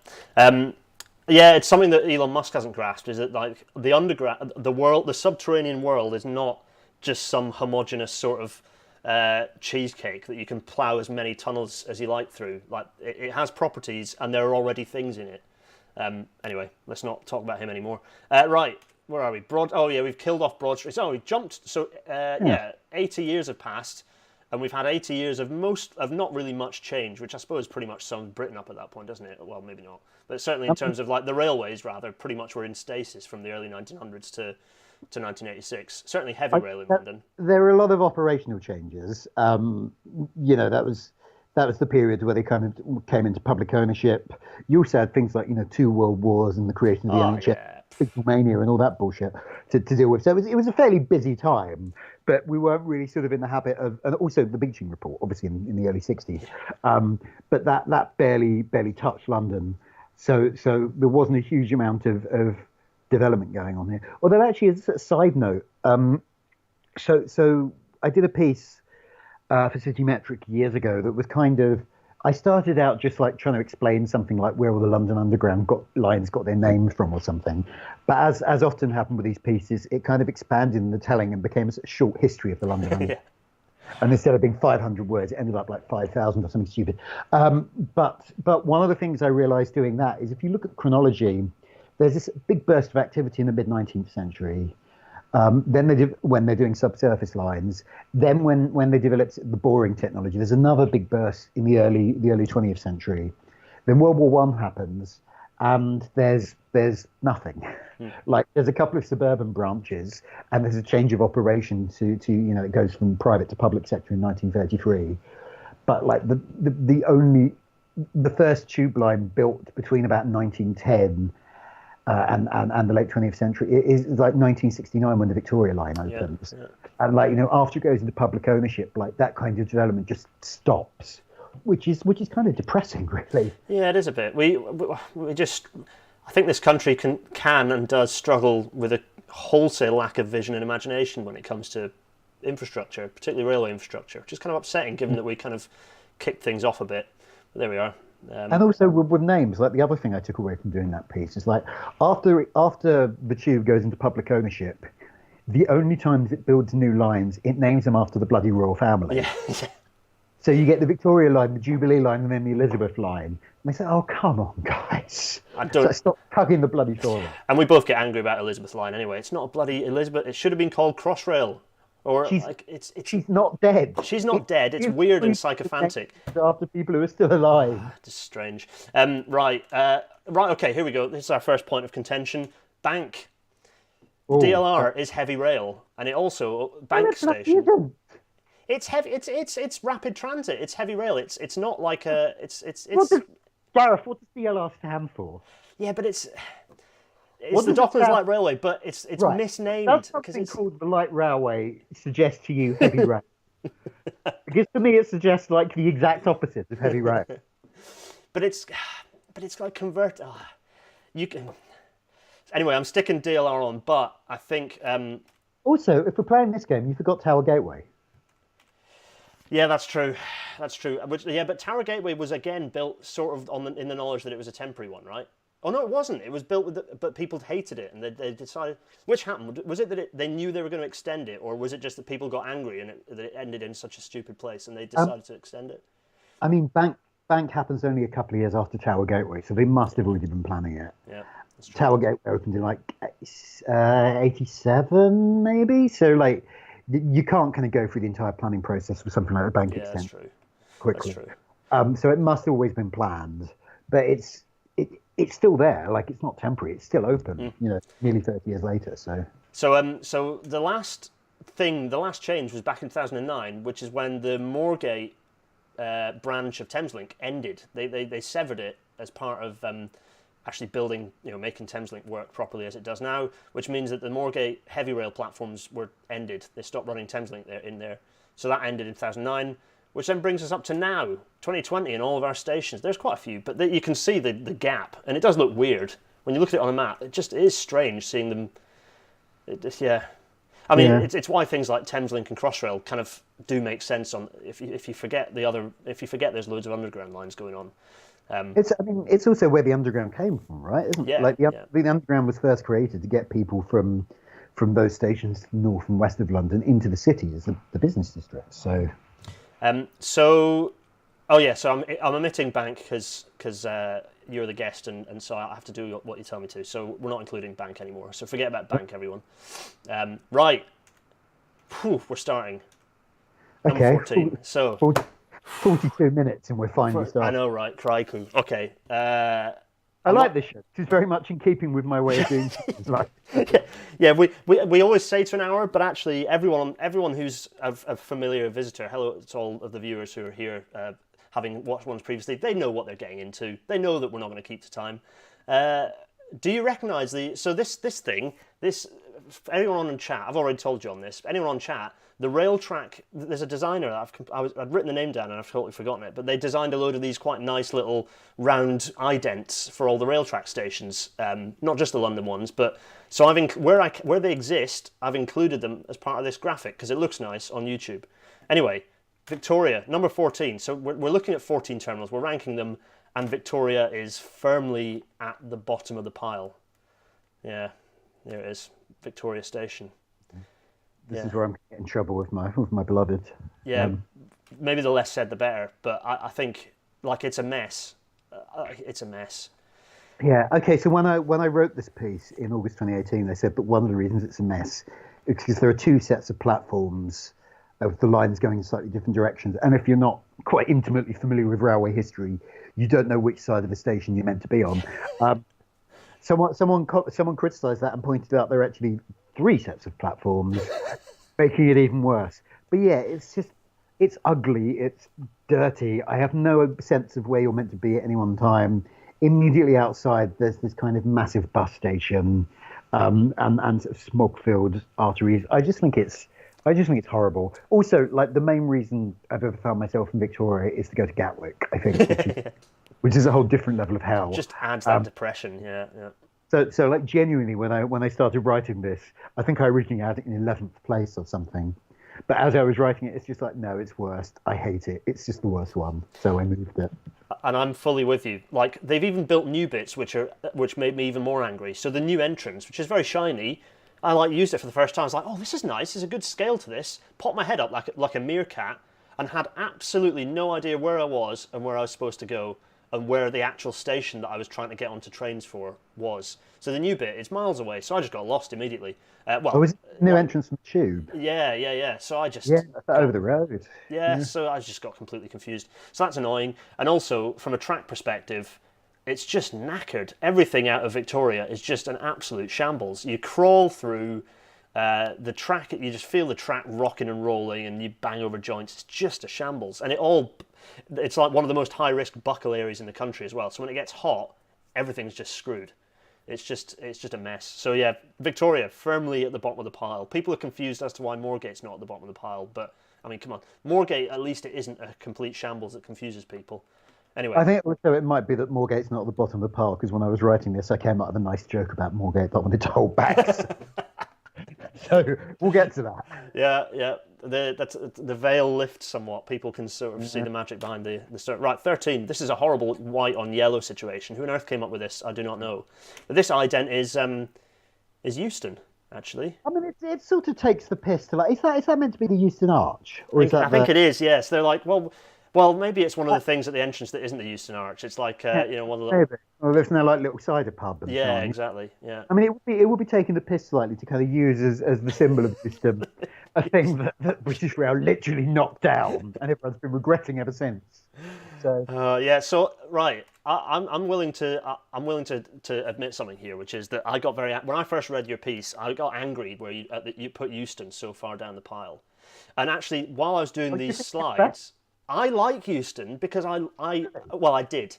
Yeah, it's something that Elon Musk hasn't grasped, is that, like, the underground, the subterranean world is not just some homogenous sort of cheesecake that you can plow as many tunnels as you like through. Like, it has properties, and there are already things in it. Anyway, let's not talk about him anymore. Right, where are we? We've killed off Broad Street. We jumped. So 80 years have passed, and we've had 80 years of not really much change, which I suppose pretty much sums Britain up at that point, doesn't it? Well, maybe not, but certainly in terms of, like, the railways, rather, pretty much were in stasis from the early 1900s to 1986. Certainly heavy rail in London. There were a lot of operational changes. That was the period where they kind of came into public ownership. You also had things like, 2 world wars and the creation of the NHS, Mania and all that bullshit to deal with. So it was a fairly busy time, but we weren't really sort of in the habit of, and also the Beeching Report, obviously in the early 60s. But that barely touched London. So there wasn't a huge amount of development going on here. Although, actually, as a side note, so I did a piece for City Metric years ago that was kind of, I started out just like trying to explain something like where all the London Underground lines got their names from or something. But as often happened with these pieces, it kind of expanded in the telling and became a sort of short history of the London Underground. And instead of being 500 words, it ended up like 5,000 or something stupid. But one of the things I realized doing that is if you look at chronology, there's this big burst of activity in the mid-19th century. Then when they're doing subsurface lines, then when they developed the boring technology, there's another big burst in the early 20th century. Then World War One happens, and there's nothing. Like, there's a couple of suburban branches, and there's a change of operation to it goes from private to public sector in 1933. But like the first tube line built between about 1910. And the late 20th century is like 1969 when the Victoria Line opens. And after it goes into public ownership, like, that kind of development just stops, which is kind of depressing, really. Yeah, it is a bit. We just, I think this country can and does struggle with a wholesale lack of vision and imagination when it comes to infrastructure, particularly railway infrastructure, which is kind of upsetting given that we kind of kicked things off a bit. But there we are. And also with names, like, the other thing I took away from doing that piece is, like, after the tube goes into public ownership, the only times it builds new lines, it names them after the bloody royal family. Yeah. So you get the Victoria Line, the Jubilee Line, and then the Elizabeth Line. And they say, "Oh, come on, guys! Stop tugging the bloody straw." And we both get angry about Elizabeth Line anyway. It's not a bloody Elizabeth. It should have been called Crossrail. Or she's not dead. She's not dead. It's weird and sycophantic. After people who are still alive. It's strange. Right. Okay. Here we go. This is our first point of contention. Bank. DLR is heavy rail, and it also bank station. It's heavy. It's rapid transit. It's heavy rail. It's not like a. Gareth, what does DLR stand for? Yeah, but it's the Docklands Light Railway, but it's right. Misnamed. Does something called the Light Railway suggest to you heavy rail? Because to me it suggests like the exact opposite of heavy rail. But it's like convert. You can. Anyway, I'm sticking DLR on, but I think Also, if we're playing this game, you forgot Tower Gateway. yeah, that's true. That's true. Yeah, but Tower Gateway was again built sort of in the knowledge that it was a temporary one, right? Oh no, it wasn't. It was built but people hated it, and they decided. Which happened? Was it that they knew they were going to extend it, or was it just that people got angry and that it ended in such a stupid place, and they Um, decided to extend it? I mean, Bank happens only a couple of years after Tower Gateway, so they must have already been planning it. Yeah, that's true. Tower Gateway opened in like 87, maybe. So like, you can't kind of go through the entire planning process with something like a bank Yeah, that's extension true. That's quickly. true. So it must have always been planned, but it's still there. Like it's not temporary. It's still open. Nearly 30 years later. So So the last change was back in 2009, which is when the Moorgate branch of Thameslink ended. They severed it as part of actually building, making Thameslink work properly as it does now, which means that the Moorgate heavy rail platforms were ended. They stopped running Thameslink there. So that ended in 2009, which then brings us up to now, 2020, and all of our stations. There's quite a few, but you can see the gap, and it does look weird when you look at it on a map. It is strange seeing them. Yeah. I mean, Yeah. it's why things like Thameslink and Crossrail kind of do make sense if you forget there's loads of underground lines going on. it's also where the underground came from, right? Isn't it? Yeah, Like yeah. the underground was first created to get people from those stations north and west of London into the city as the business district. So So I'm omitting Bank because you're the guest, and so I have to do what you tell me to. So we're not including Bank anymore. So forget about Bank, everyone. Right. Whew, we're starting. Number okay, 14. So 42 minutes and we're finally I starting. know, right? Crikey. Okay. I like this show. It's very much in keeping with my way of doing things. Like, Yeah. We always say to an hour, but actually everyone who's a familiar visitor, hello to all of the viewers who are here, having watched ones previously, they know what they're getting into. They know that we're not going to keep to time. Do you recognise this anyone on chat? I've already told you on this. Anyone on chat? The rail track. There's a designer that I'd written the name down and I've totally forgotten it. But they designed a load of these quite nice little round idents for all the rail track stations, not just the London ones. But so where they exist, I've included them as part of this graphic because it looks nice on YouTube. Anyway, Victoria, number 14. So we're looking at 14 terminals. We're ranking them, and Victoria is firmly at the bottom of the pile. Yeah, there it is, Victoria Station. this is where I'm getting in trouble with my beloved. Yeah, maybe the less said the better, but I think it's a mess. It's a mess. Yeah. Okay. So when I wrote this piece in August 2018, they said that one of the reasons it's a mess is because there are two sets of platforms with the lines going in slightly different directions, and if you're not quite intimately familiar with railway history, you don't know which side of the station you're meant to be on. Someone criticised that and pointed out there are actually three sets of platforms, making it even worse. But yeah, it's ugly, it's dirty. I have no sense of where you're meant to be at any one time. Immediately outside, there's this kind of massive bus station, and sort of smog-filled arteries. I just think it's horrible. Also, like the main reason I've ever found myself in Victoria is to go to Gatwick. I think, which is a whole different level of hell. Just adds that depression. Yeah. So like genuinely, when I started writing this, I think I originally had it in 11th place or something. But as I was writing it, it's just like, no, it's worst. I hate it. It's just the worst one. So I moved it. And I'm fully with you. Like they've even built new bits, which made me even more angry. So the new entrance, which is very shiny, I used it for the first time. I was like, oh, this is nice. There's a good scale to this. Popped my head up like a meerkat, and had absolutely no idea where I was and where I was supposed to go, and where the actual station that I was trying to get onto trains for was. So the new bit is miles away, so I just got lost immediately. Was it new entrance from the tube? Yeah. So I just... Yeah, over the road. Yeah, so I just got completely confused. So that's annoying. And also, from a track perspective, it's just knackered. Everything out of Victoria is just an absolute shambles. You crawl through the track, you just feel the track rocking and rolling, and you bang over joints. It's just a shambles. And it's like one of the most high-risk buckle areas in the country as well. So when it gets hot, everything's just screwed. It's just a mess. So yeah, Victoria firmly at the bottom of the pile. People are confused as to why Moorgate's not at the bottom of the pile, but I mean, come on, Moorgate, at least it isn't a complete shambles that confuses people. Anyway. I think also it might be that Moorgate's not at the bottom of the pile because when I was writing this, I came up with a nice joke about Moorgate that I wanted to hold back. So we'll get to that. Yeah, yeah. The veil lifts somewhat. People can sort of see Yeah. the magic behind the story. Right, 13. This is a horrible white on yellow situation. Who on earth came up with this? I do not know. But this ident is Euston, actually. I mean, it sort of takes the piss to like. Is that meant to be the Euston Arch, or is I that think the? it is. Yes, they're like, well, maybe it's one of the things at the entrance that isn't the Euston Arch. It's like Yeah, one of the little. maybe. Well, there's no like little cider pub and so Yeah, on. exactly. Yeah. I mean, it would be taking the piss slightly to kind of use as the symbol of Euston, a thing that British Rail literally knocked down, and everyone's been regretting ever since. So Yeah. So right, I'm willing to admit something here, which is that I got when I first read your piece, I got angry where that you put Euston so far down the pile, and actually while I was doing what do you these think about that? slides, I like Euston because well I did.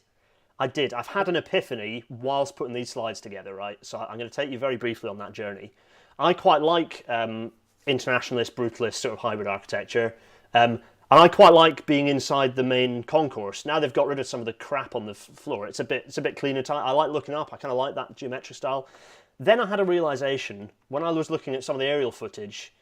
I did. I've had an epiphany whilst putting these slides together, right? So I'm going to take you very briefly on that journey. I quite like internationalist, brutalist sort of hybrid architecture. And I quite like being inside the main concourse. Now they've got rid of some of the crap on the floor. It's a bit cleaner. I like looking up. I kind of like that geometric style. Then I had a realization when I was looking at some of the aerial footage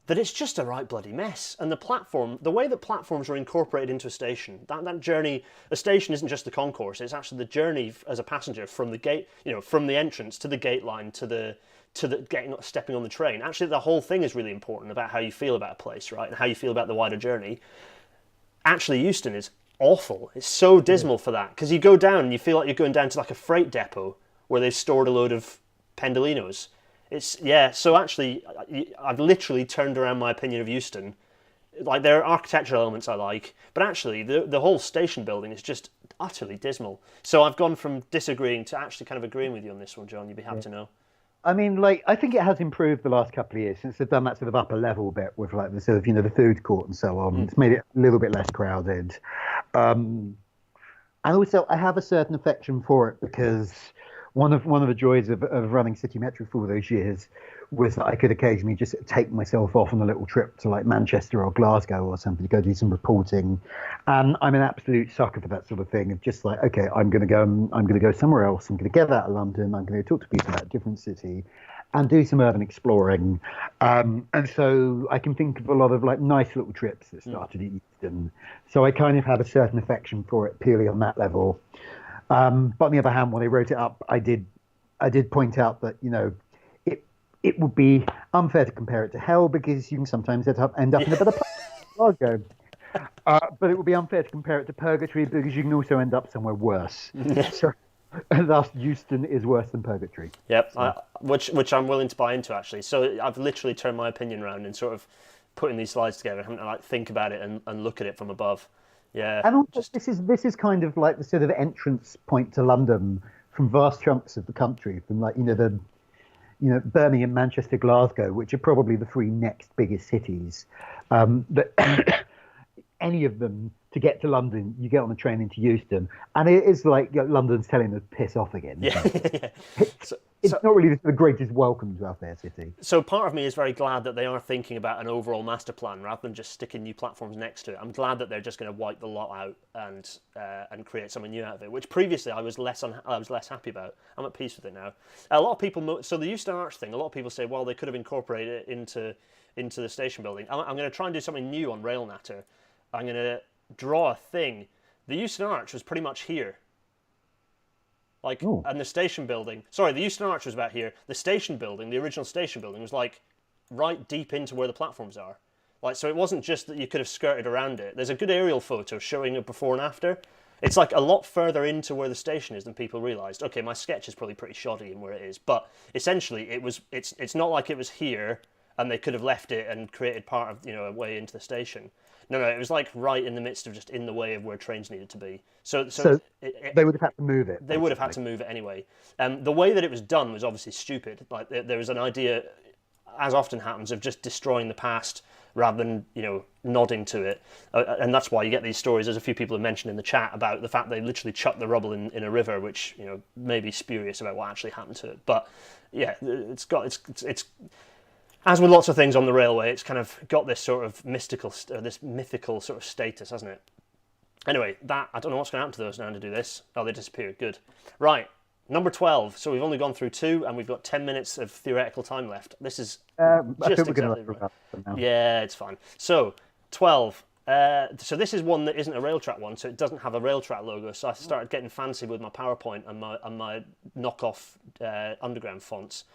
that it's just a right bloody mess. And the way that platforms are incorporated into a station, that journey, a station isn't just the concourse, it's actually the journey as a passenger from the gate, from the entrance to the gate line to stepping on the train. Actually, the whole thing is really important about how you feel about a place, right? And how you feel about the wider journey. Actually, Euston is awful. It's so dismal for that. Because you go down and you feel like you're going down to like a freight depot where they've stored a load of pendolinos. So actually, I've literally turned around my opinion of Euston. Like, there are architectural elements I like, but actually, the whole station building is just utterly dismal. So I've gone from disagreeing to actually kind of agreeing with you on this one, John. You'd be happy to know. I mean, like, I think it has improved the last couple of years since they've done that sort of upper level bit with like the sort of, the food court and so on. It's made it a little bit less crowded. And also, I have a certain affection for it because one of the joys of running City Metro for all those years was that I could occasionally just take myself off on a little trip to like Manchester or Glasgow or something to go do some reporting. And I'm an absolute sucker for that sort of thing. Of just like, okay, I'm going to go somewhere else. I'm going to get out of London. I'm going to talk to people about a different city and do some urban exploring. And so I can think of a lot of like nice little trips that started at Euston. So I kind of have a certain affection for it purely on that level. But on the other hand, when I wrote it up, I did point out that it would be unfair to compare it to hell because you can sometimes end up in a better place than Glasgow. But it would be unfair to compare it to purgatory because you can also end up somewhere worse. So, thus, Euston is worse than purgatory. Yep, So. which I'm willing to buy into actually. So I've literally turned my opinion around and sort of putting these slides together, having to like think about it and look at it from above. Yeah, And also, this is kind of like the sort of entrance point to London from vast chunks of the country, from like Birmingham, Manchester, Glasgow, which are probably the three next biggest cities. That any of them to get to London, you get on a train into Euston, and it is like London's telling them to piss off again. yeah. Yeah. It's not really the greatest welcome to our fair city. So part of me is very glad that they are thinking about an overall master plan rather than just sticking new platforms next to it. I'm glad that they're just going to wipe the lot out and create something new out of it, which previously I was less happy about. I'm at peace with it now. A lot of people, so the Euston Arch thing, a lot of people say, well, they could have incorporated it into the station building. I'm going to try and do something new on RailNatter. I'm going to draw a thing. The Euston Arch was pretty much here. And the station building. Sorry, the Euston Arch was about here. The station building, the original station building, was like right deep into where the platforms are. Like, so it wasn't just that you could have skirted around it. There's a good aerial photo showing it before and after. It's like a lot further into where the station is than people realised. Okay, my sketch is probably pretty shoddy in where it is, but essentially it's not like it was here and they could have left it and created part of a way into the station. No, it was like right in the midst of just in the way of where trains needed to be. So they would have had to move it. They would have had to move it anyway. The way that it was done was obviously stupid. Like there was an idea, as often happens, of just destroying the past rather than nodding to it, and that's why you get these stories. As a few people have mentioned in the chat about the fact they literally chucked the rubble in a river, which may be spurious about what actually happened to it. But yeah, it's as with lots of things on the railway, it's kind of got this sort of mythical sort of status, hasn't it? Anyway, I don't know what's going to happen to those now to do this. Oh, they disappeared. Good. Right. Number 12. So we've only gone through 2, and we've got 10 minutes of theoretical time left. This is I just think we're going to exactly let right. about that now. Yeah, it's fine. So, 12. So this is one that isn't a rail track one, so it doesn't have a rail track logo. So I started getting fancy with my PowerPoint and my knockoff underground fonts.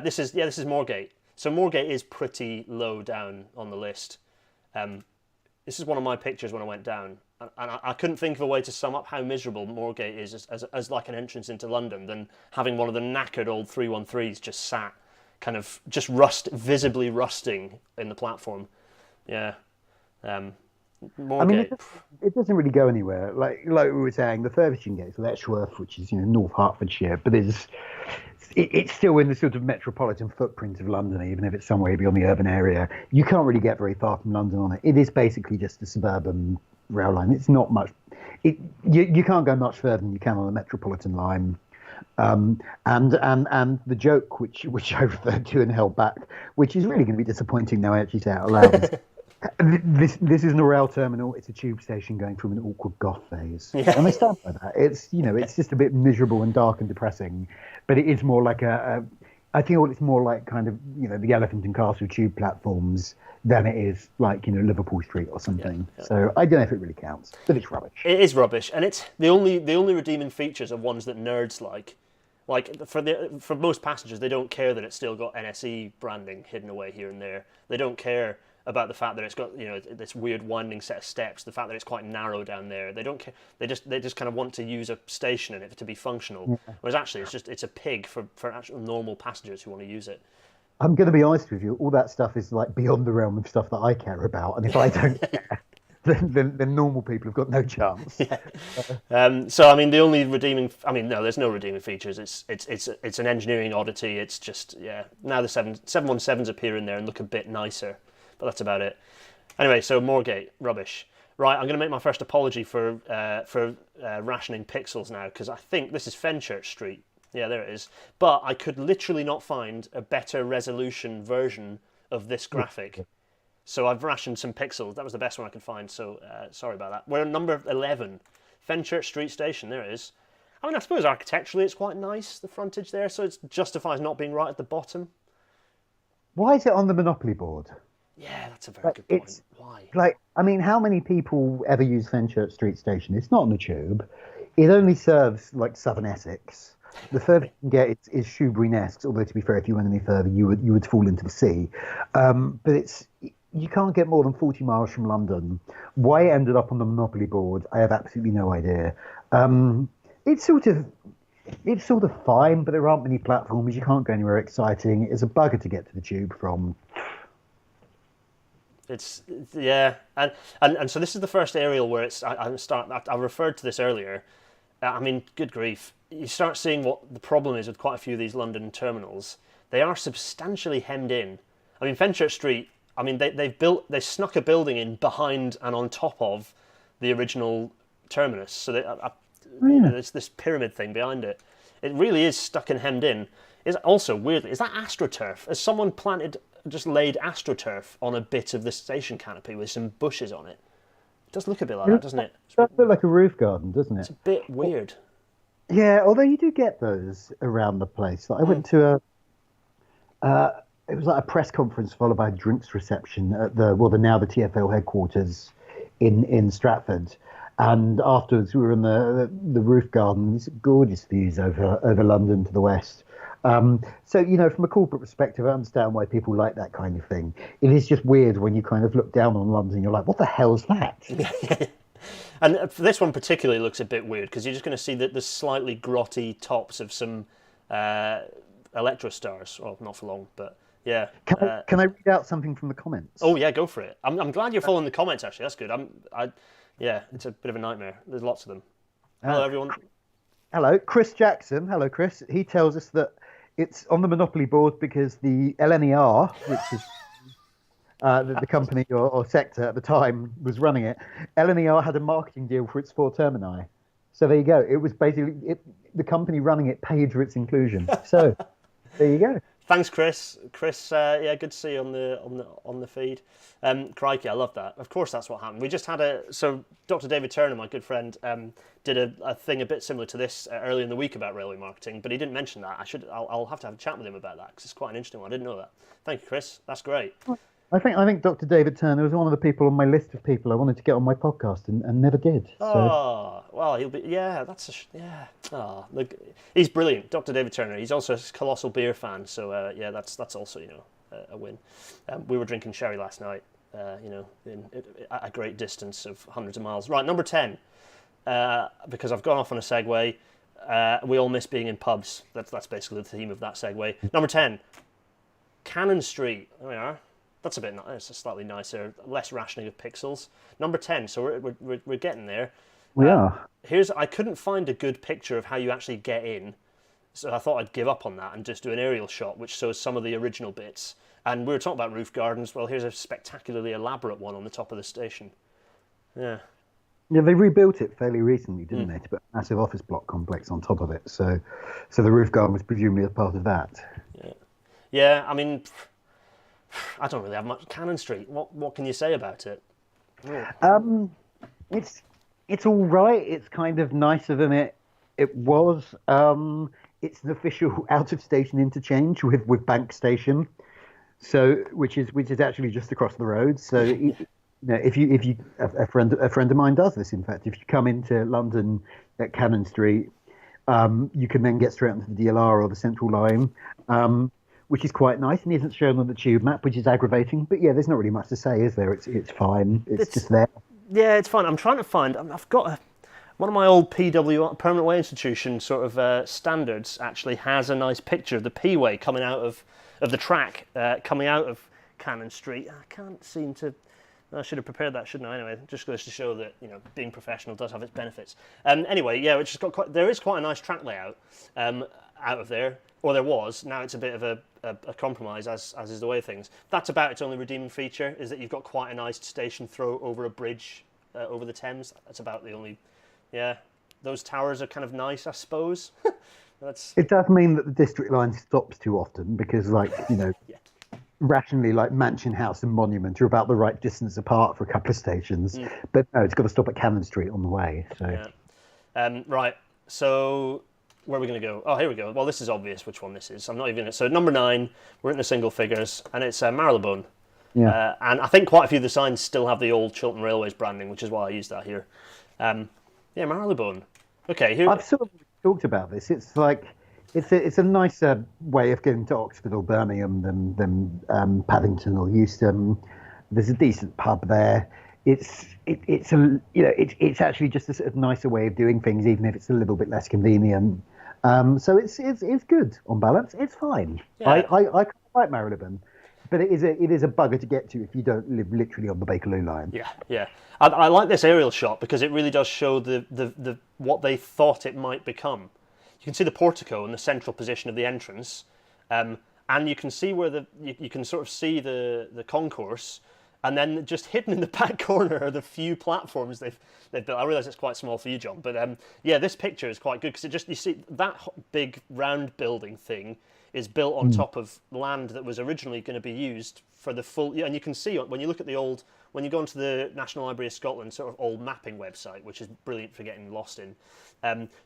This is Moorgate. So Moorgate is pretty low down on the list. This is one of my pictures when I went down, and I couldn't think of a way to sum up how miserable Moorgate is as like an entrance into London than having one of the knackered old 313s just sat, kind of just visibly rusting in the platform. Yeah. Moorgate. I mean, it doesn't really go anywhere. Like we were saying, the Furbishing Gate's Letchworth, which is North Hertfordshire, but it's still in the sort of metropolitan footprint of London, even if it's somewhere beyond the urban area. You can't really get very far from London on it. It is basically just a suburban rail line. It's not much. You can't go much further than you can on a metropolitan line. And the joke which I referred to and held back, which is really going to be disappointing now I actually say it out loud. This isn't a rail terminal. It's a tube station going through an awkward goth phase, and I stand by that. It's it's just a bit miserable and dark and depressing, but it is more like I think it's more like kind of the Elephant and Castle tube platforms than it is like Liverpool Street or something. Yeah. So I don't know if it really counts, but it's rubbish. It is rubbish, and it's the only redeeming features are ones that nerds like. Like for most passengers, they don't care that it's still got NSE branding hidden away here and there. They don't care about the fact that it's got this weird winding set of steps, the fact that it's quite narrow down there. They don't care. They just kind of want to use a station in it to be functional. Yeah. Whereas actually it's a pig for actual normal passengers who want to use it. I'm going to be honest with you. All that stuff is like beyond the realm of stuff that I care about, and if I don't care, then normal people have got no chance. Yeah. So I mean, the only redeeming. I mean, no, there's no redeeming features. It's an engineering oddity. It's just Now the 717s appear in there and look a bit nicer. But that's about it. Anyway, so Moorgate, rubbish. Right, I'm going to make my first apology for rationing pixels now, because I think this is Fenchurch Street. Yeah, there it is. But I could literally not find a better resolution version of this graphic. So I've rationed some pixels. That was the best one I could find, so sorry about that. We're at number 11, Fenchurch Street Station. There it is. I mean, I suppose architecturally it's quite nice, the frontage there, so it justifies not being right at the bottom. Why is it on the Monopoly board? Yeah, that's a very good point. Why? I mean, how many people ever use Fenchurch Street Station? It's not on the tube. It only serves like Southern Essex. The further you can get is Shoebury Nest. Although to be fair, if you went any further, you would fall into the sea. But you can't get more than 40 miles from London. Why it ended up on the Monopoly board, I have absolutely no idea. It's sort of fine, but there aren't many platforms. You can't go anywhere exciting. It's a bugger to get to the tube from. And so this is the first aerial where I referred to this earlier. I mean, good grief! You start seeing what the problem is with quite a few of these London terminals. They are substantially hemmed in. I mean, Fenchurch Street. I mean, they snuck a building in behind and on top of the original terminus. So there's this pyramid thing behind it. It really is stuck and hemmed in. Is also weirdly, is that AstroTurf? Has someone just laid AstroTurf on a bit of the station canopy with some bushes on it? It does look a bit like that, doesn't it? It does look like a roof garden, doesn't it? It's a bit weird. Yeah, although you do get those around the place. Like I went to it was like a press conference followed by a drinks reception at the TfL headquarters in Stratford. And afterwards, we were in the roof garden. These gorgeous views over London to the west. So, from a corporate perspective, I understand why people like that kind of thing. It is just weird when you kind of look down on London and you're like, what the hell's that? And this one particularly looks a bit weird because you're just going to see the slightly grotty tops of some electrostars. Well, not for long, but yeah. Can I read out something from the comments? Oh, yeah, go for it. I'm glad you're following the comments, actually. That's good. Yeah, it's a bit of a nightmare. There's lots of them. Hello, everyone. Hello, Chris Jackson. Hello, Chris. He tells us that it's on the Monopoly board because the LNER, which is the company or sector at the time was running it, LNER had a marketing deal for its 4 termini. So there you go. It was basically the company running it paid for its inclusion. So there you go. Thanks, Chris. Chris, yeah, good to see you on the feed. Crikey, I love that. Of course, that's what happened. We just had so Dr. David Turner, my good friend, did a thing a bit similar to this earlier in the week about railway marketing, but he didn't mention that. I'll have to have a chat with him about that because it's quite an interesting one. I didn't know that. Thank you, Chris. That's great. I think Dr. David Turner was one of the people on my list of people I wanted to get on my podcast and never did. So. Oh, well, he'll be, yeah, yeah. Oh, look, he's brilliant, Dr. David Turner. He's also a colossal beer fan, so yeah, that's also, a win. We were drinking sherry last night, at a great distance of hundreds of miles. Right, number 10, because I've gone off on a segue, we all miss being in pubs. That's basically the theme of that segue. Number 10, Cannon Street. There we are. That's a bit nice. It's a slightly nicer, less rationing of pixels. Number 10. So we're getting there. We are. I couldn't find a good picture of how you actually get in, so I thought I'd give up on that and just do an aerial shot, which shows some of the original bits. And we were talking about roof gardens. Well, here's a spectacularly elaborate one on the top of the station. Yeah. Yeah, they rebuilt it fairly recently, didn't they? To put a massive office block complex on top of it. So the roof garden was presumably a part of that. Yeah. Yeah. I mean, I don't really have much. Cannon Street. What can you say about it? It's all right. It's kind of nicer than it was. It's an official out of station interchange with Bank Station, so which is actually just across the road. So if you a friend of mine does this. In fact, if you come into London at Cannon Street, you can then get straight onto the DLR or the Central Line. Which is quite nice and isn't shown on the tube map, which is aggravating. But yeah, there's not really much to say, is there? It's fine. It's just there. Yeah, it's fine. I'm trying to find. I've got one of my old PW Permanent Way Institution sort of standards actually has a nice picture of the P-way coming out of the track coming out of Cannon Street. I can't seem to. I should have prepared that, shouldn't I? Anyway, just goes to show that being professional does have its benefits. Anyway, yeah, which has got there is quite a nice track layout out of there. Or there was. Now it's a bit of a compromise, as is the way of things. That's about its only redeeming feature, is that you've got quite a nice station throw over a bridge over the Thames. That's about the only... Yeah, those towers are kind of nice, I suppose. It does mean that the District Line stops too often, because, yeah. Rationally, Mansion House and Monument are about the right distance apart for a couple of stations. But no, it's got to stop at Cannon Street on the way. So. Yeah. Right, so... Where are we going to go? Oh, here we go. Well, this is obvious which one this is. I'm not even... So number 9, we're in the single figures, and it's Marylebone. Yeah. And I think quite a few of the signs still have the old Chiltern Railways branding, which is why I use that here. Yeah, Marylebone. Okay, here... I've sort of talked about this. It's it's a nicer way of getting to Oxford or Birmingham than Paddington or Euston. There's a decent pub there. It's actually just a sort of nicer way of doing things, even if it's a little bit less convenient. So it's good on balance. It's fine. Yeah. I quite like Marylebone, but it is a bugger to get to if you don't live literally on the Bakerloo line. Yeah. I like this aerial shot because it really does show the what they thought it might become. You can see the portico in the central position of the entrance, and you can see where you can sort of see the concourse. And then just hidden in the back corner are the few platforms they've built. I realise it's quite small for you, John, but yeah, this picture is quite good because you see that big round building thing is built on top of land that was originally going to be used for the full. Yeah, and you can see when you look at when you go onto the National Library of Scotland sort of old mapping website, which is brilliant for getting lost in.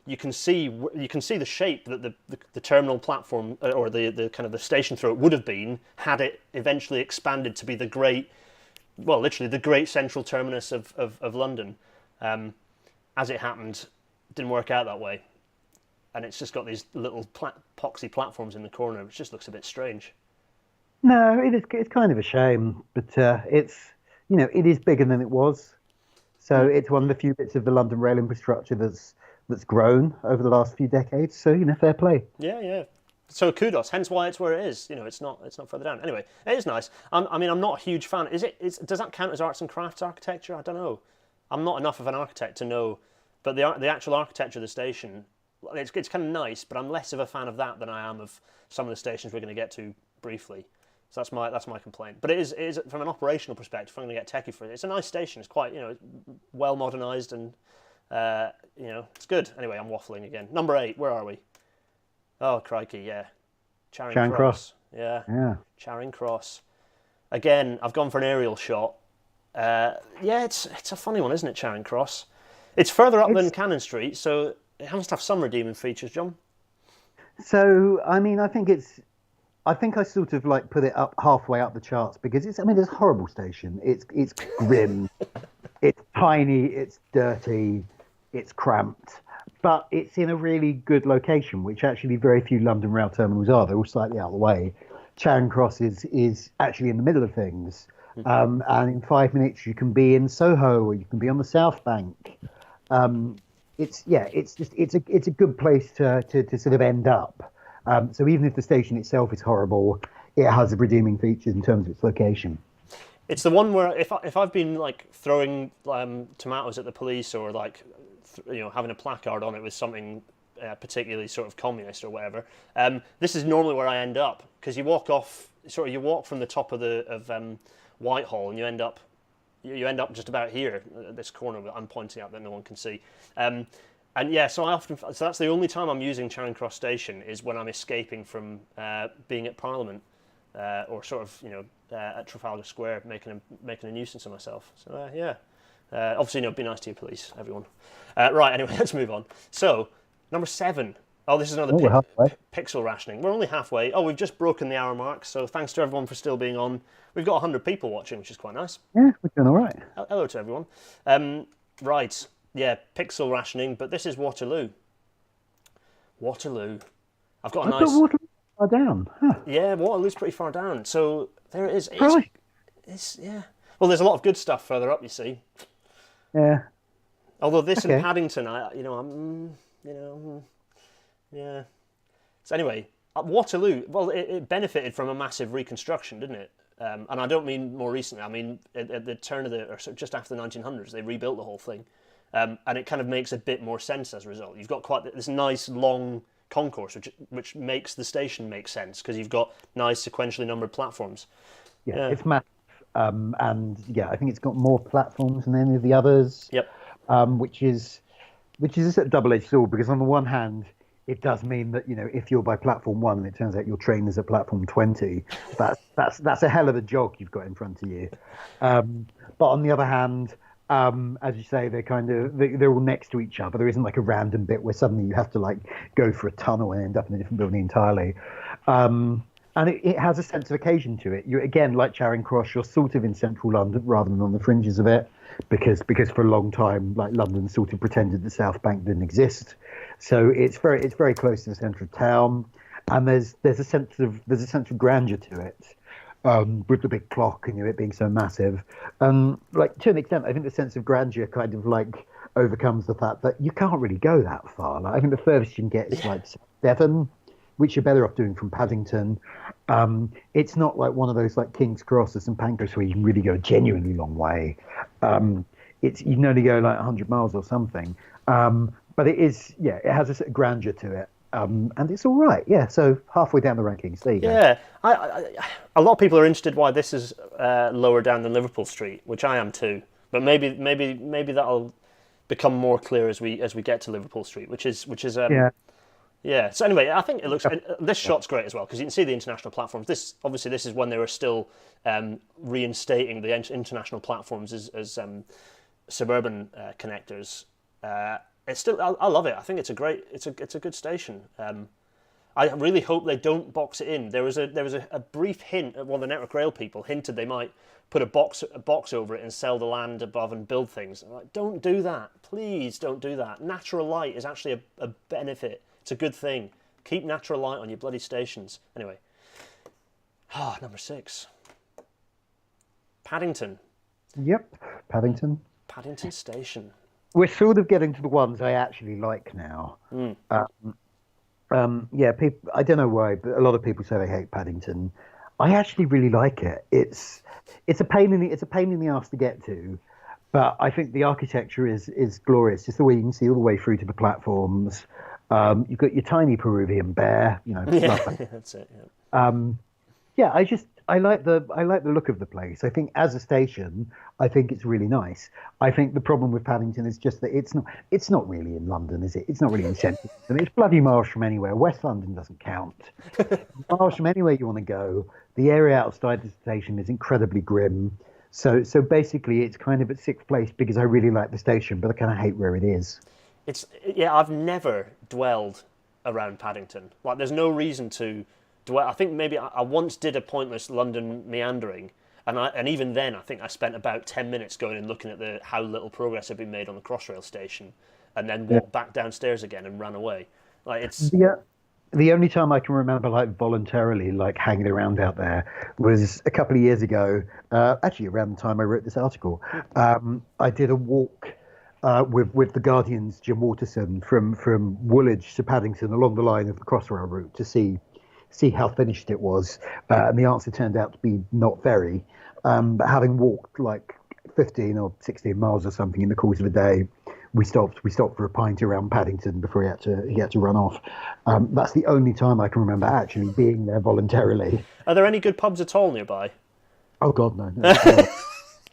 You can see the shape that the terminal platform or the kind of the station throat would have been had it eventually expanded to be the great. Well, literally the great central terminus of London. As it happened, didn't work out that way. And it's just got these little poxy platforms in the corner, which just looks a bit strange. No, it's kind of a shame, but it is bigger than it was. So it's one of the few bits of the London rail infrastructure that's grown over the last few decades. So, fair play. Yeah. So kudos, hence why it's where it is. It's not further down. Anyway, it is nice. I'm not a huge fan. Does that count as arts and crafts architecture? I don't know. I'm not enough of an architect to know. But the actual architecture of the station, it's kind of nice. But I'm less of a fan of that than I am of some of the stations we're going to get to briefly. So that's my complaint. But it is from an operational perspective. If I'm going to get techie for it, it's a nice station. It's quite well modernised and it's good. Anyway, I'm waffling again. Number 8. Where are we? Oh, crikey, yeah. Charing Cross. Yeah. Yeah. Charing Cross. Again, I've gone for an aerial shot. Yeah, it's a funny one, isn't it, Charing Cross? It's further up than It's Cannon Street, so it has to have some redeeming features, John. so. I mean, I think I sort of like put it up halfway up the charts because it's. I mean, it's a horrible station. It's grim. It's tiny. It's dirty. It's cramped. But it's in a really good location, which actually very few London rail terminals are. They're all slightly out of the way. Charing Cross is actually in the middle of things. And in 5 minutes you can be in Soho or you can be on the South Bank. It's a good place to sort of end up. So even if the station itself is horrible, it has a redeeming feature in terms of its location. It's the one where if I've been like throwing tomatoes at the police or like having a placard on it with something particularly sort of communist or whatever, this is normally where I end up because you walk from the top of Whitehall and you end up just about here, this corner that I'm pointing out that no one can see. And yeah, so that's the only time I'm using Charing Cross Station is when I'm escaping from being at Parliament or sort of at Trafalgar Square making a nuisance of myself. So yeah, obviously be nice to your police, everyone. Right, anyway, let's move on. So number 7. Oh, this is another we're halfway. pixel rationing. We're only halfway. Oh, we've just broken the hour mark. So thanks to everyone for still being on. We've got 100 people watching, which is quite nice. Yeah, we're doing all right. Hello to everyone. Right, yeah, pixel rationing, but this is Waterloo. Waterloo. I've got a I nice. thought Waterloo was far down. Huh. Yeah, Waterloo's pretty far down. So there it is. Right. It's yeah. Well, there's a lot of good stuff further up, you see. Yeah. Although this in Okay. Paddington, yeah. So anyway, at Waterloo, well, it benefited from a massive reconstruction, didn't it? And I don't mean more recently. I mean at the turn of just after the 1900s, they rebuilt the whole thing, and it kind of makes a bit more sense as a result. You've got quite this nice long concourse, which makes the station make sense because you've got nice sequentially numbered platforms. Yeah, it's massive. And yeah, I think it's got more platforms than any of the others. Yep. Which is a sort of double-edged sword because on the one hand, it does mean that if you're by platform 1 and it turns out your train is at platform 20, that's a hell of a jog you've got in front of you. But on the other hand, as you say, they're all next to each other. There isn't like a random bit where suddenly you have to like go for a tunnel and end up in a different building entirely. And it has a sense of occasion to it. You again, like Charing Cross, you're sort of in central London rather than on the fringes of it, because for a long time, like London sort of pretended the South Bank didn't exist. So it's very close to the centre of town, and there's a sense of grandeur to it, with the big clock and it being so massive. Like to an extent, I think the sense of grandeur kind of like overcomes the fact that you can't really go that far. Like, I think the furthest you can get is like Devon, which you're better off doing from Paddington. It's not like one of those like King's Cross or St Pancras where you can really go a genuinely long way. You can only go like 100 miles or something. But it has a sort of grandeur to it. And it's all right. Yeah, so halfway down the rankings. There you go. Yeah, a lot of people are interested why this is lower down than Liverpool Street, which I am too. But maybe that'll become more clear as we get to Liverpool Street, which is Yeah. Yeah. So anyway, I think it looks. This shot's great as well because you can see the international platforms. This is when they were still reinstating the international platforms as suburban connectors. It's still. I love it. I think it's a good station. I really hope they don't box it in. There was a brief hint. Well, the Network Rail people hinted they might put a box over it and sell the land above and build things. I'm like, don't do that. Please don't do that. Natural light is actually a benefit. It's a good thing. Keep natural light on your bloody stations. Anyway. Number 6. Paddington. Yep. Paddington Station. We're sort of getting to the ones I actually like now. Yeah, people. I don't know why, but a lot of people say they hate Paddington. I actually really like it. It's a pain in the ass to get to, but I think the architecture is glorious. Just the way you can see all the way through to the platforms. You've got your tiny Peruvian bear. Yeah, that's it. Yeah. Yeah, I like the look of the place. I think as a station, I think it's really nice. I think the problem with Paddington is just that it's not really in London, is it? It's not really in central London. It's bloody miles from anywhere. West London doesn't count. Miles from anywhere you want to go. The area outside the station is incredibly grim. So basically, it's kind of at sixth place because I really like the station, but I kind of hate where it is. It's yeah. I've never dwelled around Paddington. Like, there's no reason to dwell. I think maybe I once did a pointless London meandering, and even then, I think I spent about 10 minutes going and looking at the how little progress had been made on the Crossrail station, and then Yeah. walked back downstairs again and ran away. Like, it's Yeah. The only time I can remember like voluntarily like hanging around out there was a couple of years ago. Actually, around the time I wrote this article, I did a walk with the Guardian's Jim Waterson from Woolwich to Paddington along the line of the Crossrail route to see how finished it was, and the answer turned out to be not very. But having walked like 15 or 16 miles or something in the course of a day, we stopped for a pint around Paddington before he had to run off. That's the only time I can remember actually being there voluntarily. are there any good pubs at all nearby? Oh God, no, no, no.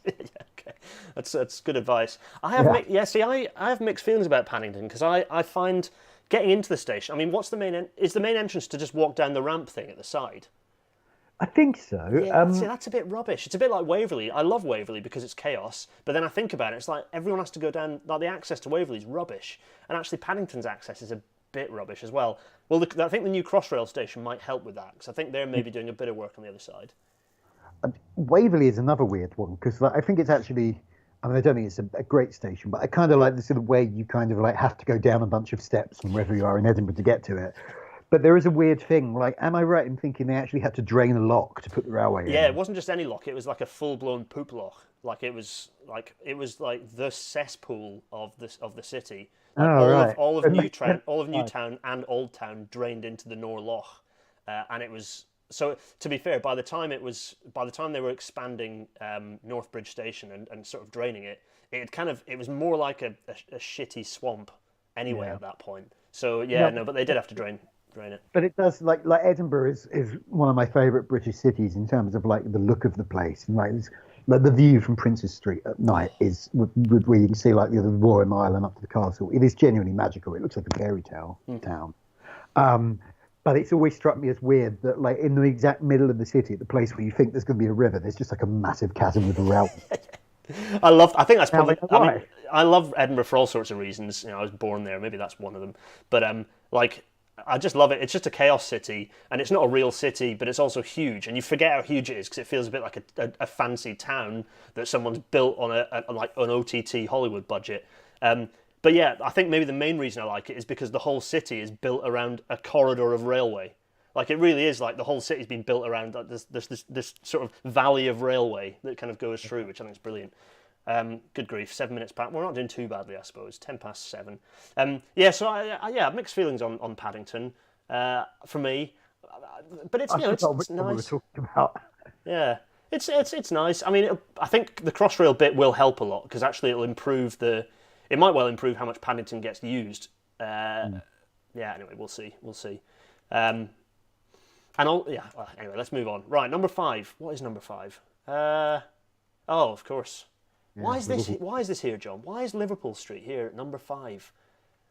Yeah, okay, that's good advice. Yeah. See, I have mixed feelings about Paddington because I find getting into the station. I mean, what's the is the main entrance to just walk down the ramp thing at the side? I think so. Yeah, see, that's a bit rubbish. It's a bit like Waverley. I love Waverley because it's chaos, but then I think about it, it's like everyone has to go down, like the access to Waverley is rubbish, and actually Paddington's access is a bit rubbish as well. Well, I think the new Crossrail station might help with that, because I think they're maybe doing a bit of work on the other side. Waverley is another weird one because like, I think it's actually. I mean, I don't think it's a great station, but I kind of like the sort of way you kind of like have to go down a bunch of steps from wherever you are in Edinburgh to get to it. But there is a weird thing. Like, am I right in thinking they actually had to drain a lock to put the railway Yeah, in? it wasn't just any lock, it was like a full-blown poop lock. Like it was like the cesspool of the city. Like Oh, right. all of It makes sense. All of Newtown and Old Town drained into the Nor Loch, and it was. So to be fair, by the time they were expanding Northbridge Station and sort of draining it, it was more like a shitty swamp anyway Yeah. at that point. So yeah, No, no, but they did have to drain it. but it does like Edinburgh is one of my favourite British cities in terms of like the look of the place and like the view from Princes Street at night is where you can see like the Royal Mile and up to the castle. It is genuinely magical. It looks like a fairy tale town. But it's always struck me as weird that like in the exact middle of the city, at the place where you think there's going to be a river, there's just like a massive chasm with a railway. I think that's Now, probably. I know I mean, why. I love Edinburgh for all sorts of reasons. You know, I was born there. Maybe that's one of them. But like, I just love it. It's just a chaos city, and it's not a real city, but it's also huge. And you forget how huge it is because it feels a bit like a fancy town that someone's built on like an OTT Hollywood budget. But yeah, I think maybe the main reason I like it is because the whole city is built around a corridor of railway. Like, it really is like the whole city's been built around like, this sort of valley of railway that kind of goes through, which I think is brilliant. Good grief, 7 minutes past. We're not doing too badly, I suppose. 7:10. Yeah, so I mixed feelings on Paddington for me, but it's I it's, forgot it's which one we were nice. talking about. Yeah, it's nice. I mean, I think the Crossrail bit will help a lot because actually it'll improve the. It might well improve how much Paddington gets used. Yeah. Anyway, we'll see. We'll see. Yeah. Well, anyway, let's move on. Right, number 5. What is number 5? Of course. Why is this? Why is this here, John? Why is Liverpool Street here at number 5?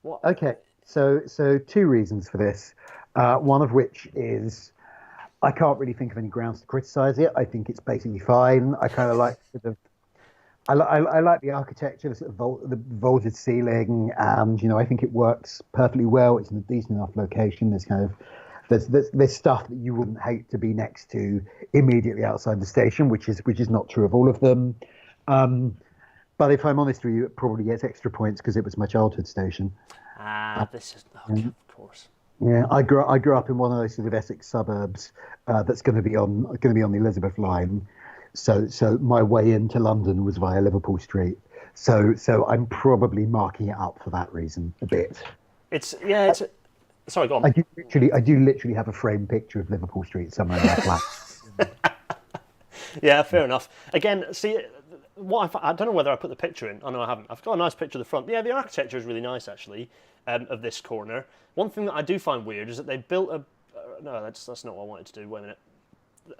What? Okay, so two reasons for this. One of which is I can't really think of any grounds to criticise it. I think it's basically fine. I kind of like I like the architecture, the sort of the vaulted ceiling, and I think it works perfectly well. It's in a decent enough location. There's stuff that you wouldn't hate to be next to immediately outside the station, which is not true of all of them. But if I'm honest with you, it probably gets extra points because it was my childhood station. This is okay, of course. Yeah, I grew up in one of those sort of Essex suburbs that's going to be on the Elizabeth line. So my way into London was via Liverpool Street. So I'm probably marking it up for that reason a bit. Sorry, go on. I do literally have a framed picture of Liverpool Street somewhere in my flat. Yeah, fair enough. Again, see, I don't know whether I put the picture in. Oh no, I haven't. I've got a nice picture of the front. Yeah, the architecture is really nice actually of this corner. One thing that I do find weird is that they built a. No, that's not what I wanted to do. Wait a minute.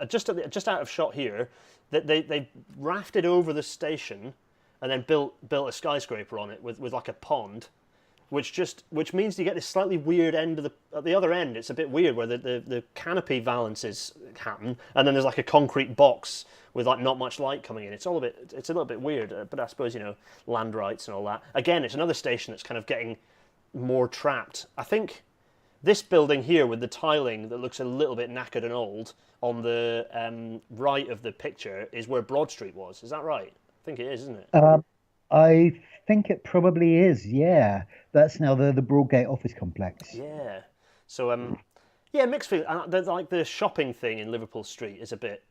just out of shot here, that they rafted over the station, and then built a skyscraper on it with like a pond, which means you get this slightly weird end of at the other end. It's a bit weird where the canopy valances happen, and then there's like a concrete box with like not much light coming in. It's a little bit weird, but I suppose, land rights and all that. Again, it's another station that's kind of getting more trapped. I think this building here with the tiling that looks a little bit knackered and old on the right of the picture is where Broad Street was. Is that right? I think it is, isn't it? I think it probably is. Yeah, that's now the Broadgate office complex. Yeah. So yeah, mixed feeling. Like the shopping thing in Liverpool Street is a bit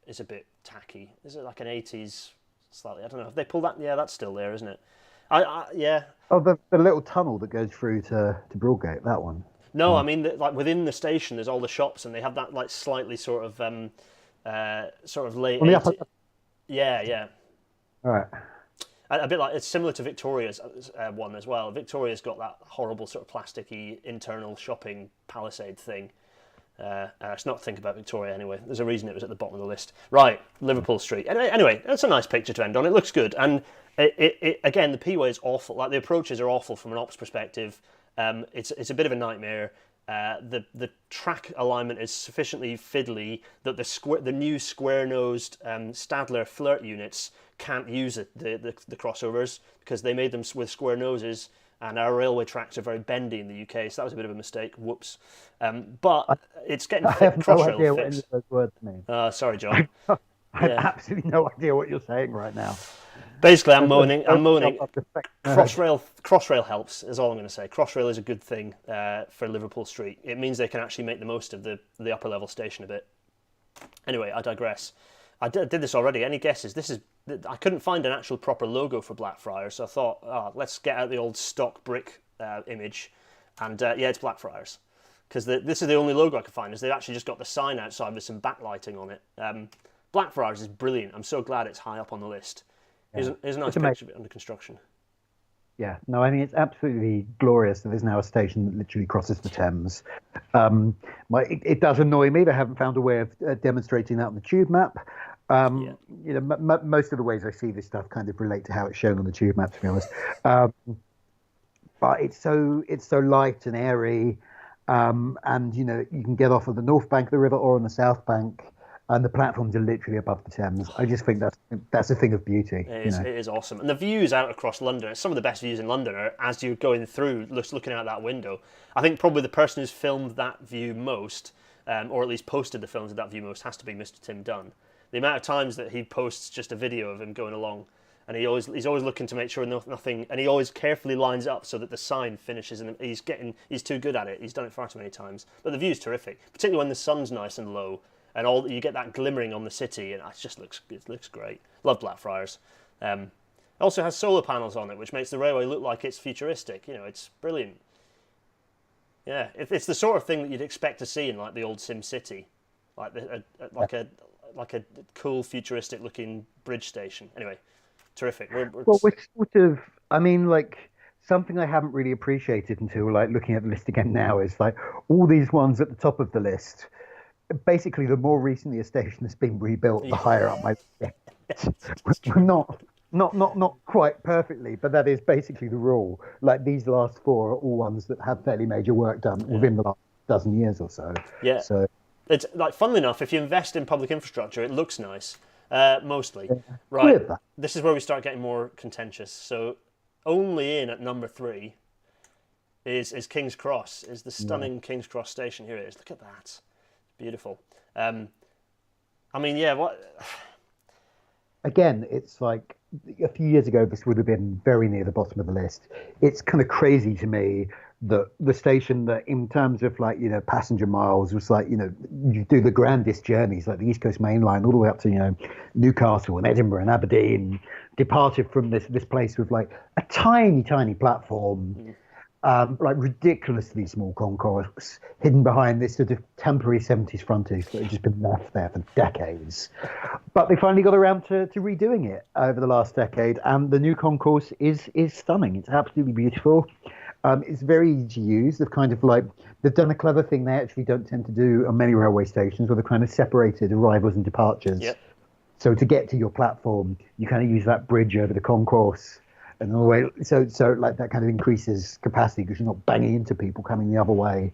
tacky. Is it like an 80s slightly? I don't know. Have they pulled that? Yeah, that's still there, isn't it? Yeah. Oh, the little tunnel that goes through to Broadgate, that one. No, I mean like within the station, there's all the shops, and they have that like slightly sort of late. On the upper... Yeah, yeah. All right. A bit like, it's similar to Victoria's one as well. Victoria's got that horrible sort of plasticky internal shopping palisade thing. Let's not think about Victoria anyway. There's a reason it was at the bottom of the list. Right, Liverpool Street. Anyway, that's a nice picture to end on. It looks good. And it again, the P-way is awful. Like, the approaches are awful from an ops perspective. It's a bit of a nightmare. The track alignment is sufficiently fiddly that the new square-nosed Stadler flirt units can't use the crossovers because they made them with square noses, and our railway tracks are very bendy in the UK, so that was a bit of a mistake. Whoops. But it's getting I have no idea what any fixed. of those words mean. Sorry, John. I have absolutely no idea what you're saying right now. Basically, I'm moaning. Crossrail helps, is all I'm going to say. Crossrail is a good thing for Liverpool Street. It means they can actually make the most of the upper level station a bit. Anyway, I digress. I did this already. Any guesses? I couldn't find an actual proper logo for Blackfriars, so I thought, let's get out the old stock brick image, and it's Blackfriars, because this is the only logo I could find. Is they've actually just got the sign outside with some backlighting on it. Blackfriars is brilliant. I'm so glad it's high up on the list. Here's a nice picture of it under construction. Yeah, no, I mean, it's absolutely glorious that there's now a station that literally crosses the Thames. It does annoy me they haven't found a way of demonstrating that on the tube map. Most of the ways I see this stuff kind of relate to how it's shown on the tube map, to be honest. But it's so light and airy, and you can get off of the north bank of the river or on the south bank. And the platforms are literally above the Thames. I just think that's a thing of beauty. It is awesome. And the views out across London, some of the best views in London are as you're going through, looking out that window. I think probably the person who's filmed that view most, or at least posted the films of that view most, has to be Mr. Tim Dunn. The amount of times that he posts just a video of him going along, and he's always looking to make sure nothing, and he always carefully lines up so that the sign finishes, and he's too good at it. He's done it far too many times. But the view's terrific, particularly when the sun's nice and low. And you get that glimmering on the city, and it looks great. Love Blackfriars. It also has solar panels on it, which makes the railway look like it's futuristic. It's brilliant. Yeah, it's the sort of thing that you'd expect to see in like the old Sim City, like a cool futuristic looking bridge station. Anyway, terrific. We're sort of, I mean, like, something I haven't really appreciated until like looking at the list again now is like all these ones at the top of the list. Basically, the more recently a station has been rebuilt, the higher up my not quite perfectly, but that is basically the rule. Like, these last four are all ones that have fairly major work done within the last dozen years or so. Yeah. So it's like, funnily enough, if you invest in public infrastructure, it looks nice, mostly. Yeah. Right. Weird, this is where we start getting more contentious. So, only in at number 3 is King's Cross, is the stunning King's Cross station. Here it is. Look at that. Beautiful. What? Again, it's like a few years ago, this would have been very near the bottom of the list. It's kind of crazy to me that the station that, in terms of like, passenger miles, was like, you do the grandest journeys, like the East Coast Main Line, all the way up to, Newcastle and Edinburgh and Aberdeen, departed from this place with like a tiny, tiny platform. Like ridiculously small concourse hidden behind this sort of temporary 70s frontage that had just been left there for decades. But they finally got around to redoing it over the last decade, and the new concourse is stunning. It's absolutely beautiful. It's very easy to use. They've kind of like they've done a clever thing they actually don't tend to do on many railway stations, where they've kind of separated arrivals and departures. Yep. So to get to your platform, you kind of use that bridge over the concourse, and all the way. So like that kind of increases capacity because you're not banging into people coming the other way,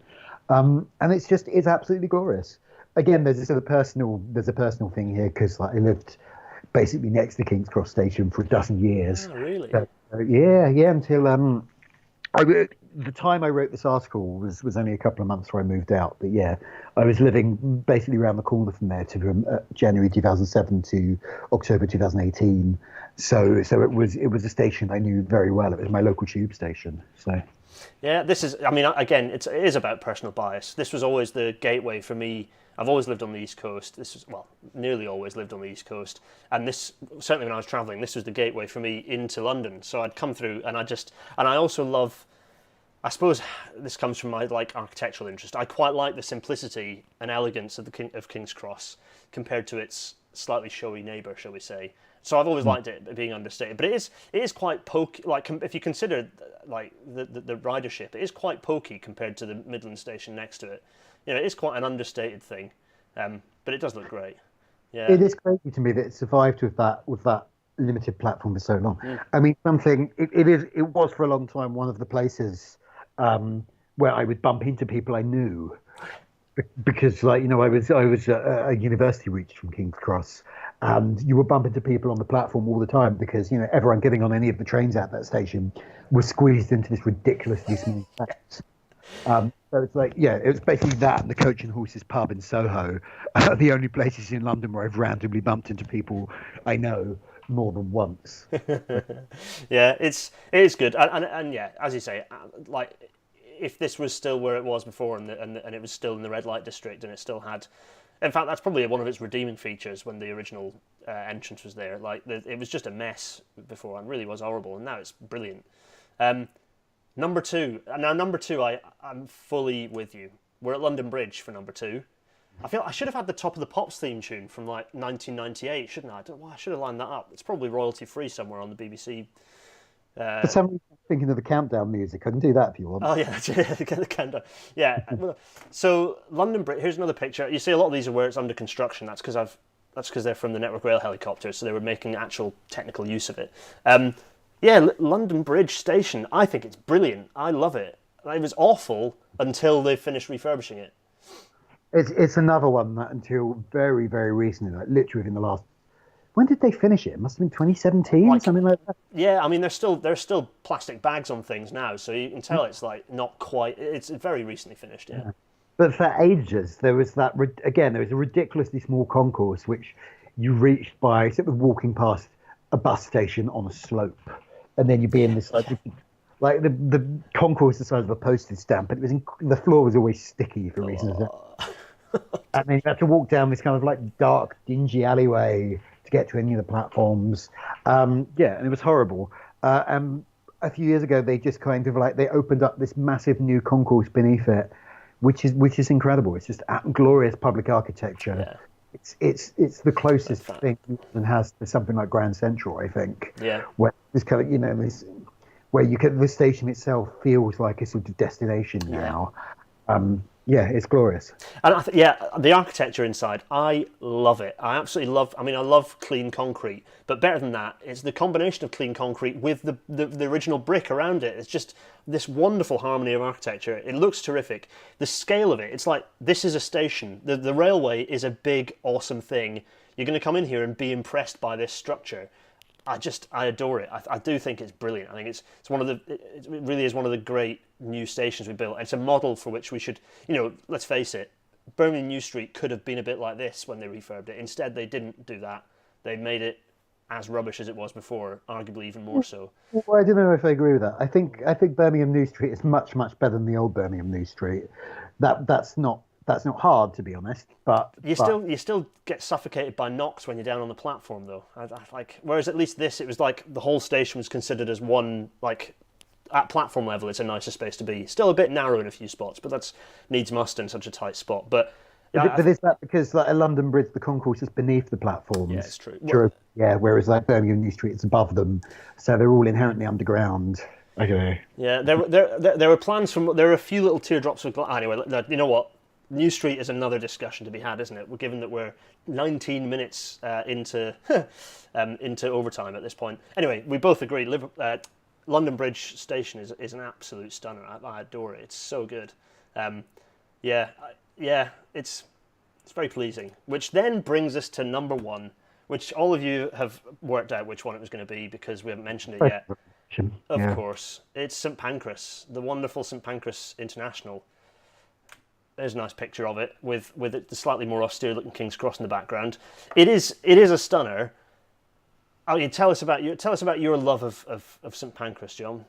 and it's absolutely glorious. Again, there's a personal thing here because like I lived basically next to King's Cross Station for a dozen years. Oh, really? So, yeah, until the time I wrote this article was only a couple of months before I moved out. But yeah, I was living basically around the corner from there from January 2007 to October 2018. So it was a station I knew very well. It was my local tube station. So yeah, this is. I mean, again, it is about personal bias. This was always the gateway for me. I've always lived on the East Coast. Nearly always lived on the East Coast. And this, certainly when I was travelling, this was the gateway for me into London. So I'd come through, and I also love, I suppose this comes from my like architectural interest. I quite like the simplicity and elegance of King's Cross compared to its slightly showy neighbour, shall we say. So I've always liked it being understated, but it is quite pokey. Like if you consider like the ridership, it is quite pokey compared to the Midland station next to it. You know, it is quite an understated thing, but it does look great. Yeah, it is crazy to me that it survived with that limited platform for so long. I mean, it was for a long time one of the places where I would bump into people I knew because, like, you know, I was a university reach from King's Cross, and you would bump into people on the platform all the time because, you know, everyone getting on any of the trains at that station was squeezed into this ridiculously small space. So it's like, yeah, it was basically that and the Coach and Horses pub in Soho, the only places in London where I've randomly bumped into people I know more than once. Yeah, it is good, and yeah, as you say, like if this was still where it was before, and it was still in the red light district, and it still had, in fact, that's probably one of its redeeming features when the original entrance was there. Like it was just a mess before, and really was horrible, and now it's brilliant. Number two, I'm fully with you. We're at London Bridge for number two. I feel I should have had the Top of the Pops theme tune from like 1998, shouldn't I? I should have lined that up. It's probably royalty free somewhere on the BBC. For some reason, I'm thinking of the countdown music. I can do that if you want. Oh yeah, the countdown. Yeah. So London Bridge. Here's another picture. You see a lot of these are where it's under construction. That's because they're from the Network Rail helicopters, so they were making actual technical use of it. Yeah, London Bridge Station. I think it's brilliant. I love it. It was awful until they finished refurbishing it. It's another one that until very, very recently, like literally within the last. When did they finish it? It must have been 2017, something like that. Yeah, I mean, there's still plastic bags on things now, so you can tell it's like not quite. It's very recently finished. Yeah. But for ages, there was a ridiculously small concourse which you reached by sort of walking past a bus station on a slope, and then you'd be in this like the concourse the size of a postage stamp, and the floor was always sticky for reasons. And then you had to walk down this kind of like dark, dingy alleyway to get to any of the platforms. And it was horrible. And a few years ago, they just kind of like they opened up this massive new concourse beneath it, which is incredible. It's just glorious public architecture. Yeah. It's the closest thing London has to something like Grand Central, I think. Yeah. Where this kind of where the station itself feels like a sort of destination now. Yeah, it's glorious. And the architecture inside, I love it. I absolutely love. I mean, I love clean concrete, but better than that, it's the combination of clean concrete with the original brick around it. It's just this wonderful harmony of architecture. It looks terrific. The scale of it, it's like this is a station. The railway is a big, awesome thing. You're going to come in here and be impressed by this structure. I adore it. I do think it's brilliant. I think it really is one of the great new stations we built. It's a model for which we should, let's face it, Birmingham New Street could have been a bit like this when they refurbed it. Instead, they didn't do that. They made it as rubbish as it was before, arguably even more so. Well, I don't know if I agree with that. I think Birmingham New Street is much, much better than the old Birmingham New Street. That's not hard, to be honest. But you still get suffocated by knocks when you're down on the platform, though. Whereas at least this, it was like the whole station was considered as one, like at platform level, it's a nicer space to be. Still a bit narrow in a few spots, but that's needs must in such a tight spot. But is that because like at London Bridge, the concourse is beneath the platforms? Yeah, it's true. Whereas like Birmingham New Street, it's above them, so they're all inherently underground. I don't know. Yeah, there were plans from there were a few little teardrops of glass. Anyway, you know what? New Street is another discussion to be had, isn't it? Given that we're 19 minutes into overtime at this point. Anyway, we both agree. London Bridge Station is an absolute stunner. I adore it. It's so good. Yeah, it's very pleasing. Which then brings us to number one, which all of you have worked out which one it was going to be because we haven't mentioned it yet. Of course, it's St Pancras, the wonderful St Pancras International. There's a nice picture of it with the slightly more austere looking King's Cross in the background. It is a stunner. Oh, tell us about your love of St Pancras, Jonn.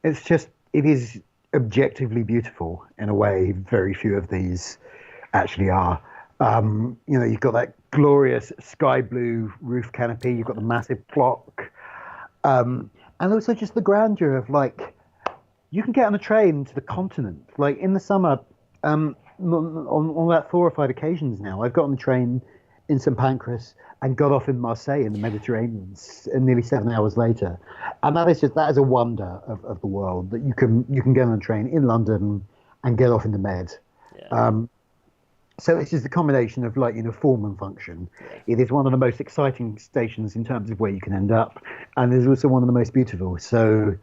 It is objectively beautiful in a way very few of these actually are. You've got that glorious sky blue roof canopy. You've got the massive clock, and also just the grandeur of you can get on a train to the continent. Like in the summer, on about 4 or 5 occasions now, I've got on the train in St Pancras and got off in Marseille in the Mediterranean, and nearly 7 hours later. And that is a wonder of the world that you can get on a train in London and get off in the Med. Yeah. So it's just a combination of form and function. Yeah. It is one of the most exciting stations in terms of where you can end up, and it's also one of the most beautiful. So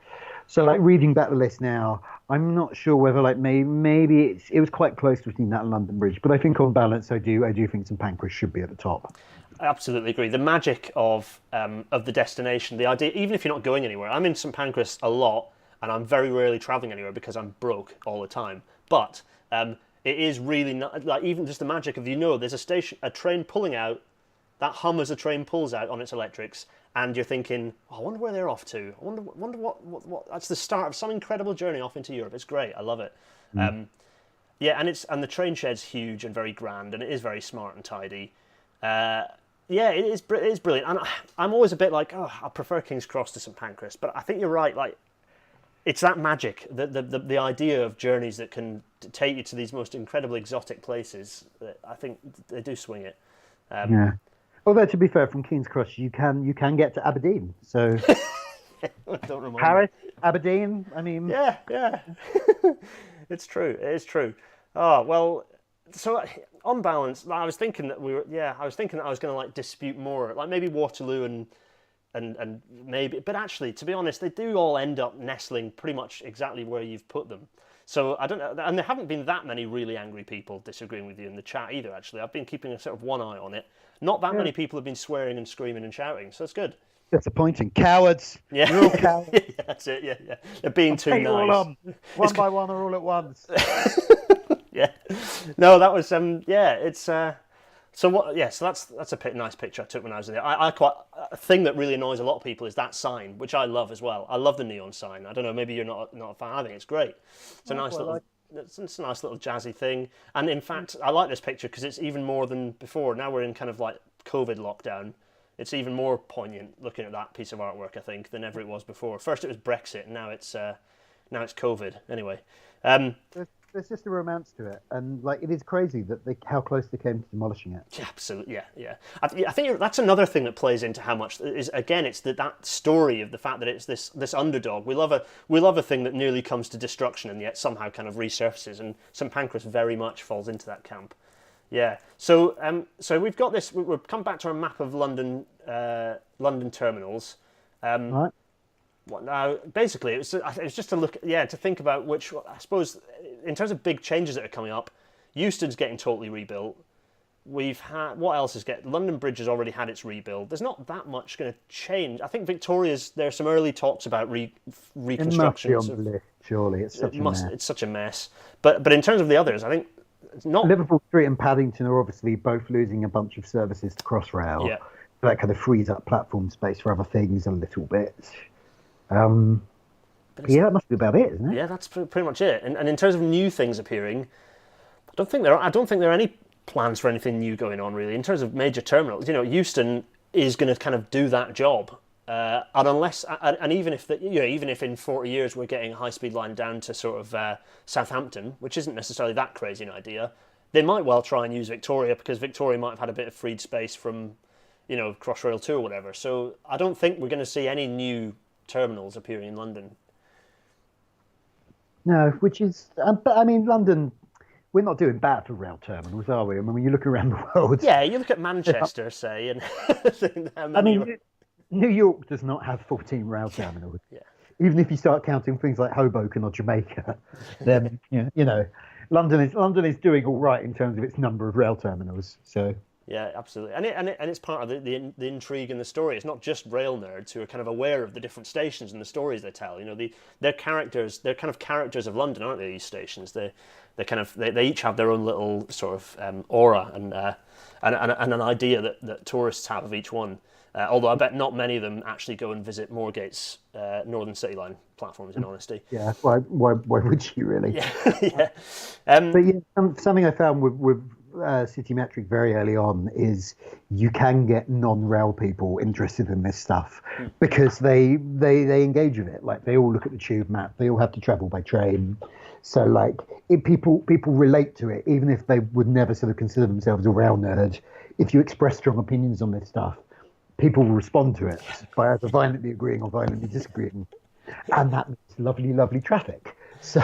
reading back the list now, I'm not sure whether maybe it was quite close between that and London Bridge, but I think on balance I do think St Pancras should be at the top. I absolutely agree. The magic of the destination, the idea, even if you're not going anywhere. I'm in St Pancras a lot, and I'm very rarely travelling anywhere because I'm broke all the time. But it is really not even just the magic of there's a train pulling out, that hum as a train pulls out on its electrics, and you're thinking, I wonder where they're off to. I wonder what. That's the start of some incredible journey off into Europe. It's great. I love it. And the train shed's huge and very grand, and it is very smart and tidy. It is brilliant. And I'm always a bit I prefer King's Cross to St Pancras, but I think you're right. It's that magic, the idea of journeys that can take you to these most incredibly exotic places. I think they do swing it. Although to be fair, from King's Cross you can get to Aberdeen. So don't remind Paris, me. Aberdeen. I mean, yeah, it's true. It is true. Oh well. So on balance, I was thinking that I was going to dispute more, maybe Waterloo and maybe, but actually, to be honest, they do all end up nestling pretty much exactly where you've put them. So I don't know, and there haven't been that many really angry people disagreeing with you in the chat either. Actually, I've been keeping a sort of one eye on it. Not that many people have been swearing and screaming and shouting, so it's good. Disappointing, cowards. Yeah, you're all cowards. Yeah, that's it. Yeah. They're being too nice. All on. One by one or all at once. Yeah. No, that was it's so what? Yeah, so that's a nice picture I took when I was there. I quite a thing that really annoys a lot of people is that sign, which I love as well. I love the neon sign. I don't know, maybe you're not a fan. I think it's great. It's a nice little. It's a nice little jazzy thing, and in fact, I like this picture because it's even more than before. Now we're in kind of COVID lockdown. It's even more poignant looking at that piece of artwork, I think, than ever it was before. First it was Brexit, and now it's COVID. Anyway, there's just a romance to it, and it is crazy that how close they came to demolishing it. Yeah, absolutely, yeah. I think that's another thing that plays into how much is. Again, it's that story of the fact that it's this underdog. We love a thing that nearly comes to destruction and yet somehow kind of resurfaces, and St Pancras very much falls into that camp. Yeah. So we've got this. We've come back to our map of London terminals. Right. Now, basically, it was just to think about which, I suppose, in terms of big changes that are coming up, Euston's getting totally rebuilt. We've had, what else is London Bridge has already had its rebuild. There's not that much going to change. I think there are some early talks about reconstruction. It must be on the list, surely. It's such a mess. It's such a mess. But in terms of the others, I think it's not. Liverpool Street and Paddington are obviously both losing a bunch of services to Crossrail. Yeah. That kind of frees up platform space for other things a little bit. That must be about it, isn't it? Yeah, that's pretty much it. And in terms of new things appearing, I don't think there are any plans for anything new going on really. In terms of major terminals, Euston is going to kind of do that job, and even if in 40 years we're getting a high-speed line down to sort of Southampton, which isn't necessarily that crazy an idea, they might well try and use Victoria because Victoria might have had a bit of freed space from, Crossrail 2 or whatever. So I don't think we're going to see any new terminals appearing in London. No, which is, but I mean, London, we're not doing bad for rail terminals, are we? I mean, when you look around the world, Yeah, you look at Manchester, say, and think how I many. mean, New York does not have 14 rail terminals. Yeah, Even if you start counting things like Hoboken or Jamaica, then London is doing all right in terms of its number of rail terminals. So yeah, absolutely, and it's part of the intrigue in the story. It's not just rail nerds who are kind of aware of the different stations and the stories they tell. You know, they're characters. They're kind of characters of London, aren't they? These stations. They each have their own little sort of aura and an idea that tourists have of each one. Although I bet not many of them actually go and visit Moorgate's Northern City Line platforms, in honesty. yeah, why would you really? Yeah, yeah. But yeah, something I found with Citymetric very early on is you can get non-rail people interested in this stuff because they engage with it. Like they all look at the tube map, they all have to travel by train. So like people relate to it, even if they would never sort of consider themselves a rail nerd. If you express strong opinions on this stuff, people will respond to it by either violently agreeing or violently disagreeing, and that means lovely, lovely traffic. So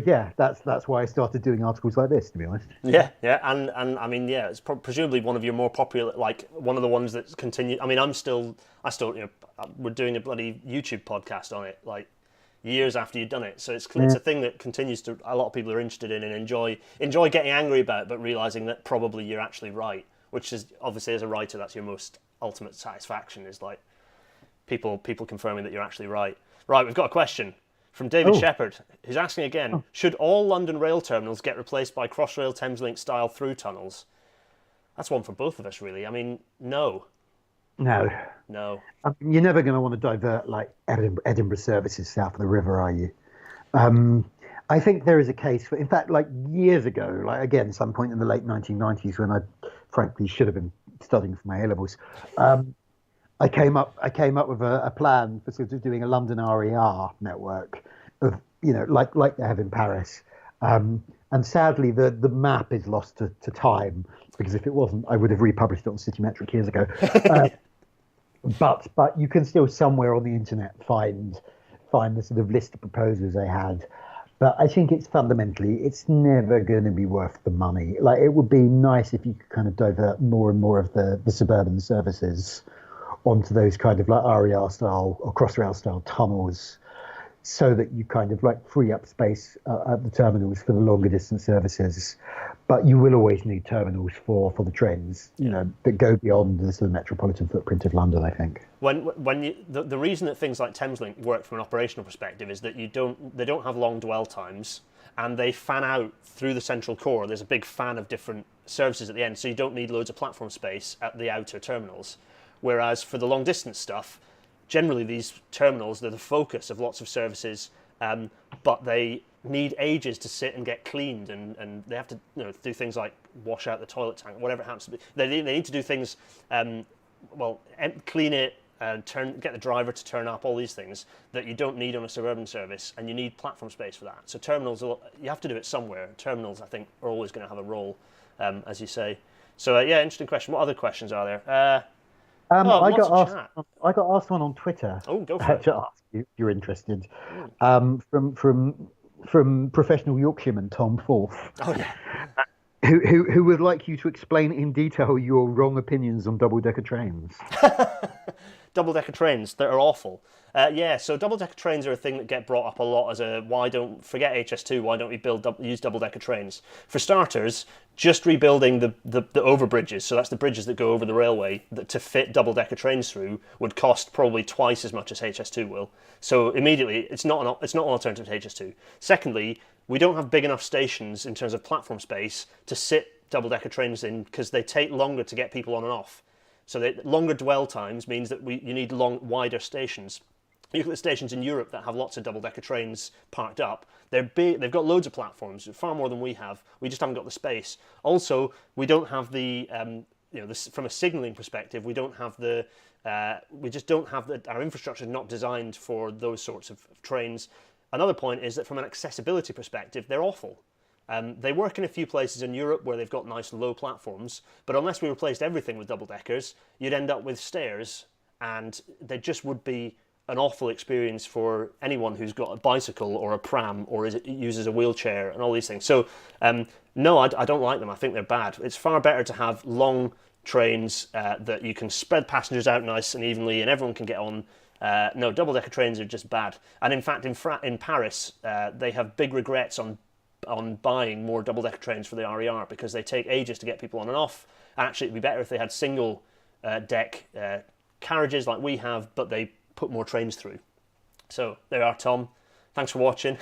yeah, that's why I started doing articles like this, to be honest. Yeah, and I mean, yeah, it's presumably one of your more popular, like one of the ones that's continued. I mean, I still, we're doing a bloody YouTube podcast on it, like years after you've done it. So it's a thing that continues to, a lot of people are interested in and enjoy getting angry about, but realizing that probably you're actually right, which is obviously as a writer, that's your most ultimate satisfaction, is like people confirming that you're actually right. Right, we've got a question from David Shepherd, who's asking again, should all London rail terminals get replaced by Crossrail Thameslink style through tunnels? That's one for both of us, really. I mean, no. No. I mean, you're never going to want to divert like Edinburgh services south of the river, are you? I think there is a case for, in fact, like years ago, like again, some point in the late 1990s when I frankly should have been studying for my A-levels, I came up with a plan for sort of doing a London RER network of, like they have in Paris. And sadly, the map is lost to time, because if it wasn't, I would have republished it on Citymetric years ago. But you can still somewhere on the internet find the sort of list of proposals they had. But I think it's never going to be worth the money. Like, it would be nice if you could kind of divert more and more of the suburban services onto those kind of like RER style or Crossrail style tunnels, so that you kind of like free up space at the terminals for the longer distance services. But you will always need terminals for the trains, that go beyond the sort of metropolitan footprint of London, I think. The reason that things like Thameslink work from an operational perspective is that they don't have long dwell times, and they fan out through the central core. There's a big fan of different services at the end, so you don't need loads of platform space at the outer terminals. Whereas for the long distance stuff, generally these terminals, they're the focus of lots of services, but they need ages to sit and get cleaned, and they have to do things like wash out the toilet tank, whatever it happens to be. They need to do things, clean it, get the driver to turn up, all these things that you don't need on a suburban service, and you need platform space for that. So terminals, you have to do it somewhere. Terminals, I think, are always going to have a role, as you say. So interesting question. What other questions are there? I got asked one on Twitter. Oh, go for it. To ask you if you're interested. From professional Yorkshireman Tom Forth. Oh yeah. Who would like you to explain in detail your wrong opinions on double-decker trains? Double-decker trains that are awful. So double-decker trains are a thing that get brought up a lot as forget HS2, why don't we use double-decker trains? For starters, just rebuilding the overbridges, so that's the bridges that go over the railway, to fit double-decker trains through would cost probably twice as much as HS2 will. So immediately, it's not an alternative to HS2. Secondly, we don't have big enough stations in terms of platform space to sit double-decker trains in, because they take longer to get people on and off. So longer dwell times means that you need wider stations. You look at the stations in Europe that have lots of double-decker trains parked up. They're big, they've got loads of platforms, far more than we have. We just haven't got the space. Also, we don't have from a signalling perspective, we don't have our infrastructure is not designed for those sorts of trains. Another point is that from an accessibility perspective, they're awful. They work in a few places in Europe where they've got nice low platforms, but unless we replaced everything with double-deckers, you'd end up with stairs, and they just would be an awful experience for anyone who's got a bicycle or a pram or uses a wheelchair and all these things. So no, I don't like them. I think they're bad. It's far better to have long trains that you can spread passengers out nice and evenly and everyone can get on. No, double-decker trains are just bad. And in fact, in Paris, they have big regrets on buying more double-decker trains for the RER because they take ages to get people on and off. Actually, it'd be better if they had single deck carriages like we have, but they put more trains through. So there you are, Tom. Thanks for watching.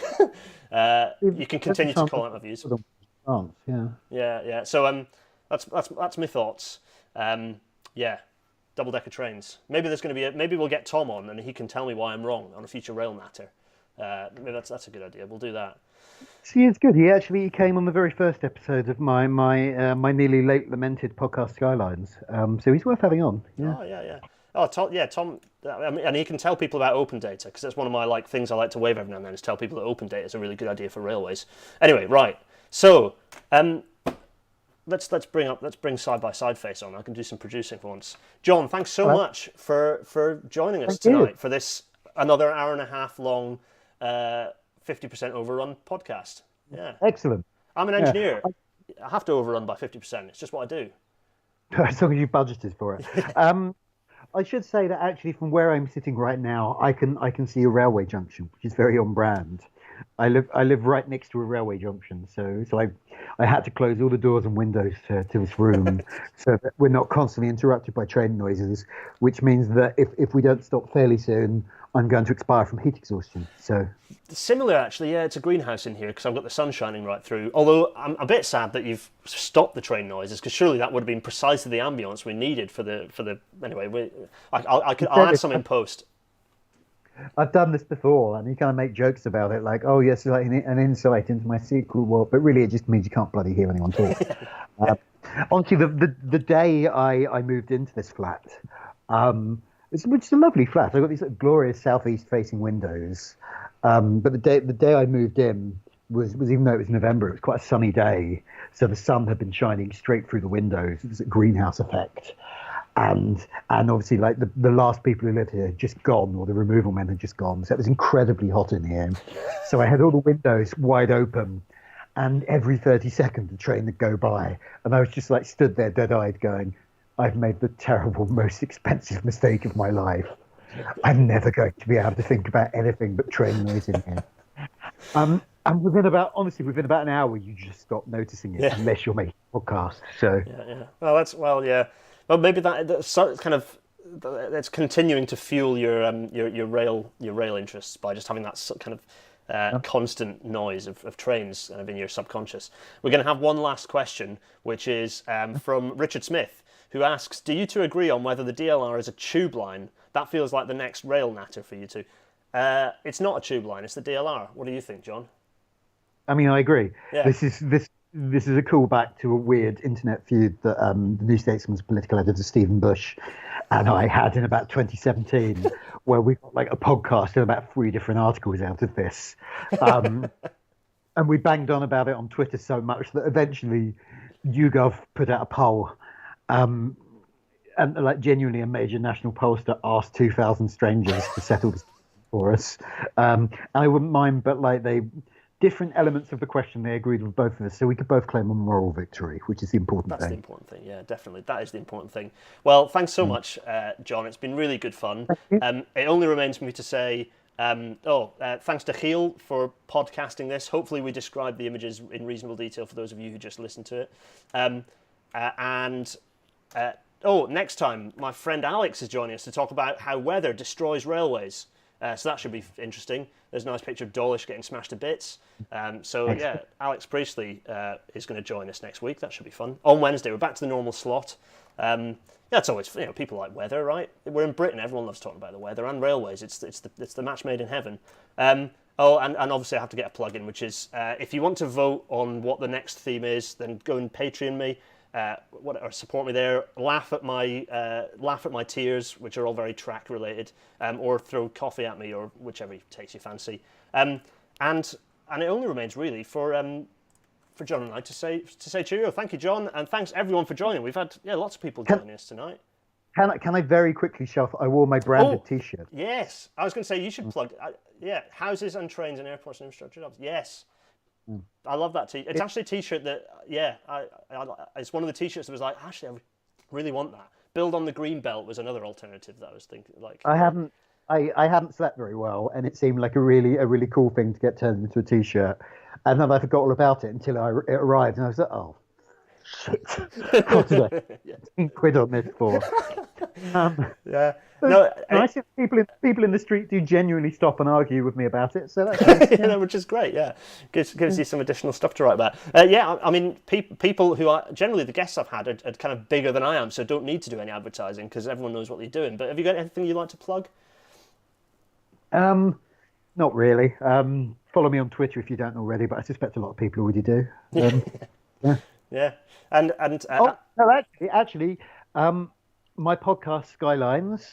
You can continue to call out my views. Yeah. So that's my thoughts. Double-decker trains. Maybe there's going to be maybe we'll get Tom on and he can tell me why I'm wrong on a future Rail Natter. Maybe that's a good idea. We'll do that. See, it's good. He came on the very first episode of my nearly late lamented podcast Skylines. So he's worth having on. Yeah. Oh yeah. Oh Tom. And he can tell people about open data because that's one of my things I like to wave every now and then is tell people that open data is a really good idea for railways. Anyway, right. So let's bring side by side face on. I can do some producing for once. Jonn, thanks so much for joining us tonight for this another hour and a half long 50% overrun podcast. Yeah. Excellent. I'm an engineer. I have to overrun by 50%. It's just what I do. As long as you budgeted for it. I should say that actually from where I'm sitting right now, I can see a railway junction, which is very on brand. I live right next to a railway junction, so I had to close all the doors and windows to this room so that we're not constantly interrupted by train noises, which means that if we don't stop fairly soon, I'm going to expire from heat exhaustion. So similar, actually, yeah. It's a greenhouse in here because I've got the sun shining right through. Although I'm a bit sad that you've stopped the train noises because surely that would have been precisely the ambience we needed for the. Anyway, I'll add some in post. I've done this before, and you kind of make jokes about it, like, "Oh, yes, like an insight into my secret world," but really, it just means you can't bloody hear anyone talk. Honestly, the day I moved into this flat, which is a lovely flat. I've got these glorious southeast-facing windows, but the day I moved in was even though it was November, it was quite a sunny day, so the sun had been shining straight through the windows. It was a greenhouse effect. And obviously, the last people who lived here had just gone, or the removal men had just gone. So it was incredibly hot in here. So I had all the windows wide open, and every 30 seconds a train would go by. And I was just stood there dead-eyed going, I've made the terrible, most expensive mistake of my life. I'm never going to be able to think about anything but train noise in here. And within about an hour, you just stop noticing it unless you're making a podcast. So Yeah. Well, maybe that's kind of it's continuing to fuel your rail interests by just having that kind of constant noise of trains kind of in your subconscious. We're going to have one last question, which is from Richard Smith, who asks, "Do you two agree on whether the DLR is a tube line? That feels like the next Rail Natter for you two." It's not a tube line; it's the DLR. What do you think, Jonn? I mean, I agree. Yeah. This is a callback to a weird internet feud that the New Statesman's political editor Stephen Bush and I had in about 2017, where we got a podcast and about 3 different articles out of this, and we banged on about it on Twitter so much that eventually YouGov put out a poll, and genuinely a major national pollster asked 2,000 strangers to settle this for us, and I wouldn't mind, but they. Different elements of the question, they agreed with both of us, so we could both claim a moral victory, which is the important thing. That's the important thing, yeah, definitely. That is the important thing. Well, thanks so much, Jonn. It's been really good fun. It only remains for me to say, thanks to Giel for podcasting this. Hopefully we described the images in reasonable detail for those of you who just listened to it. Next time, my friend Alex is joining us to talk about how weather destroys railways. So that should be interesting. There's a nice picture of Dawlish getting smashed to bits. Alex Priestley is going to join us next week. That should be fun. On Wednesday, we're back to the normal slot. It's always, people like weather, right? We're in Britain. Everyone loves talking about the weather and railways. It's the match made in heaven. And obviously I have to get a plug in, which is if you want to vote on what the next theme is, then go and Patreon me. Or support me there. Laugh at my tears, which are all very track related, or throw coffee at me, or whichever takes your fancy. And it only remains really for Jonn and I to say cheerio. Thank you, Jonn, and thanks everyone for joining. We've had lots of people joining us tonight. Can I very quickly shelf? I wore my branded Oh, T-shirt. yes. I was going to say you should plug. Yeah, houses and trains and airports and infrastructure jobs. Yes, Mm. I love that T. It's actually a T-shirt that it's one of the T-shirts that was like actually I really want that. Build on the green belt was another alternative that I was thinking like. I haven't I hadn't slept very well, and it seemed like a really cool thing to get turned into a T-shirt. And then I forgot all about it until it arrived, and I was like, oh shit, what did I Yeah. quid on this for? Um, Yeah. but No, nice if people in the street do genuinely stop and argue with me about it. So that's nice. yeah, which is great. Yeah, gives you some additional stuff to write about. Yeah, I mean, people who are generally the guests I've had are kind of bigger than I am, so don't need to do any advertising because everyone knows what they're doing. But have you got anything you'd like to plug? Not really. Follow me on Twitter if you don't already, but I suspect a lot of people already do. Yeah. Yeah, and Oh no, actually, my podcast Skylines,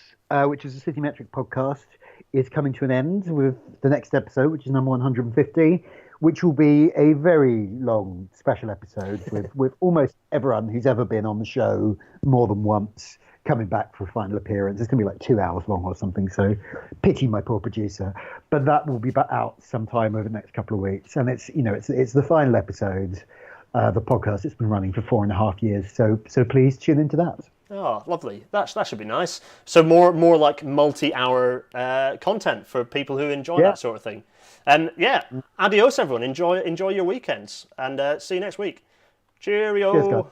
which is a City Metric podcast, is coming to an end with the next episode, which is number 150, which will be a very long special episode with almost everyone who's ever been on the show more than once coming back for a final appearance. It's going to be like 2 hours long or something, so pity my poor producer. But that will be out sometime over the next couple of weeks, and it's the final episode. The podcast, it's been running for 4.5 years, so please tune into that. oh, lovely. That should be nice. So more like multi-hour content for people who enjoy that sort of thing. Yeah, adios everyone. Enjoy your weekends, and see you next week. Cheerio. Cheers, guys.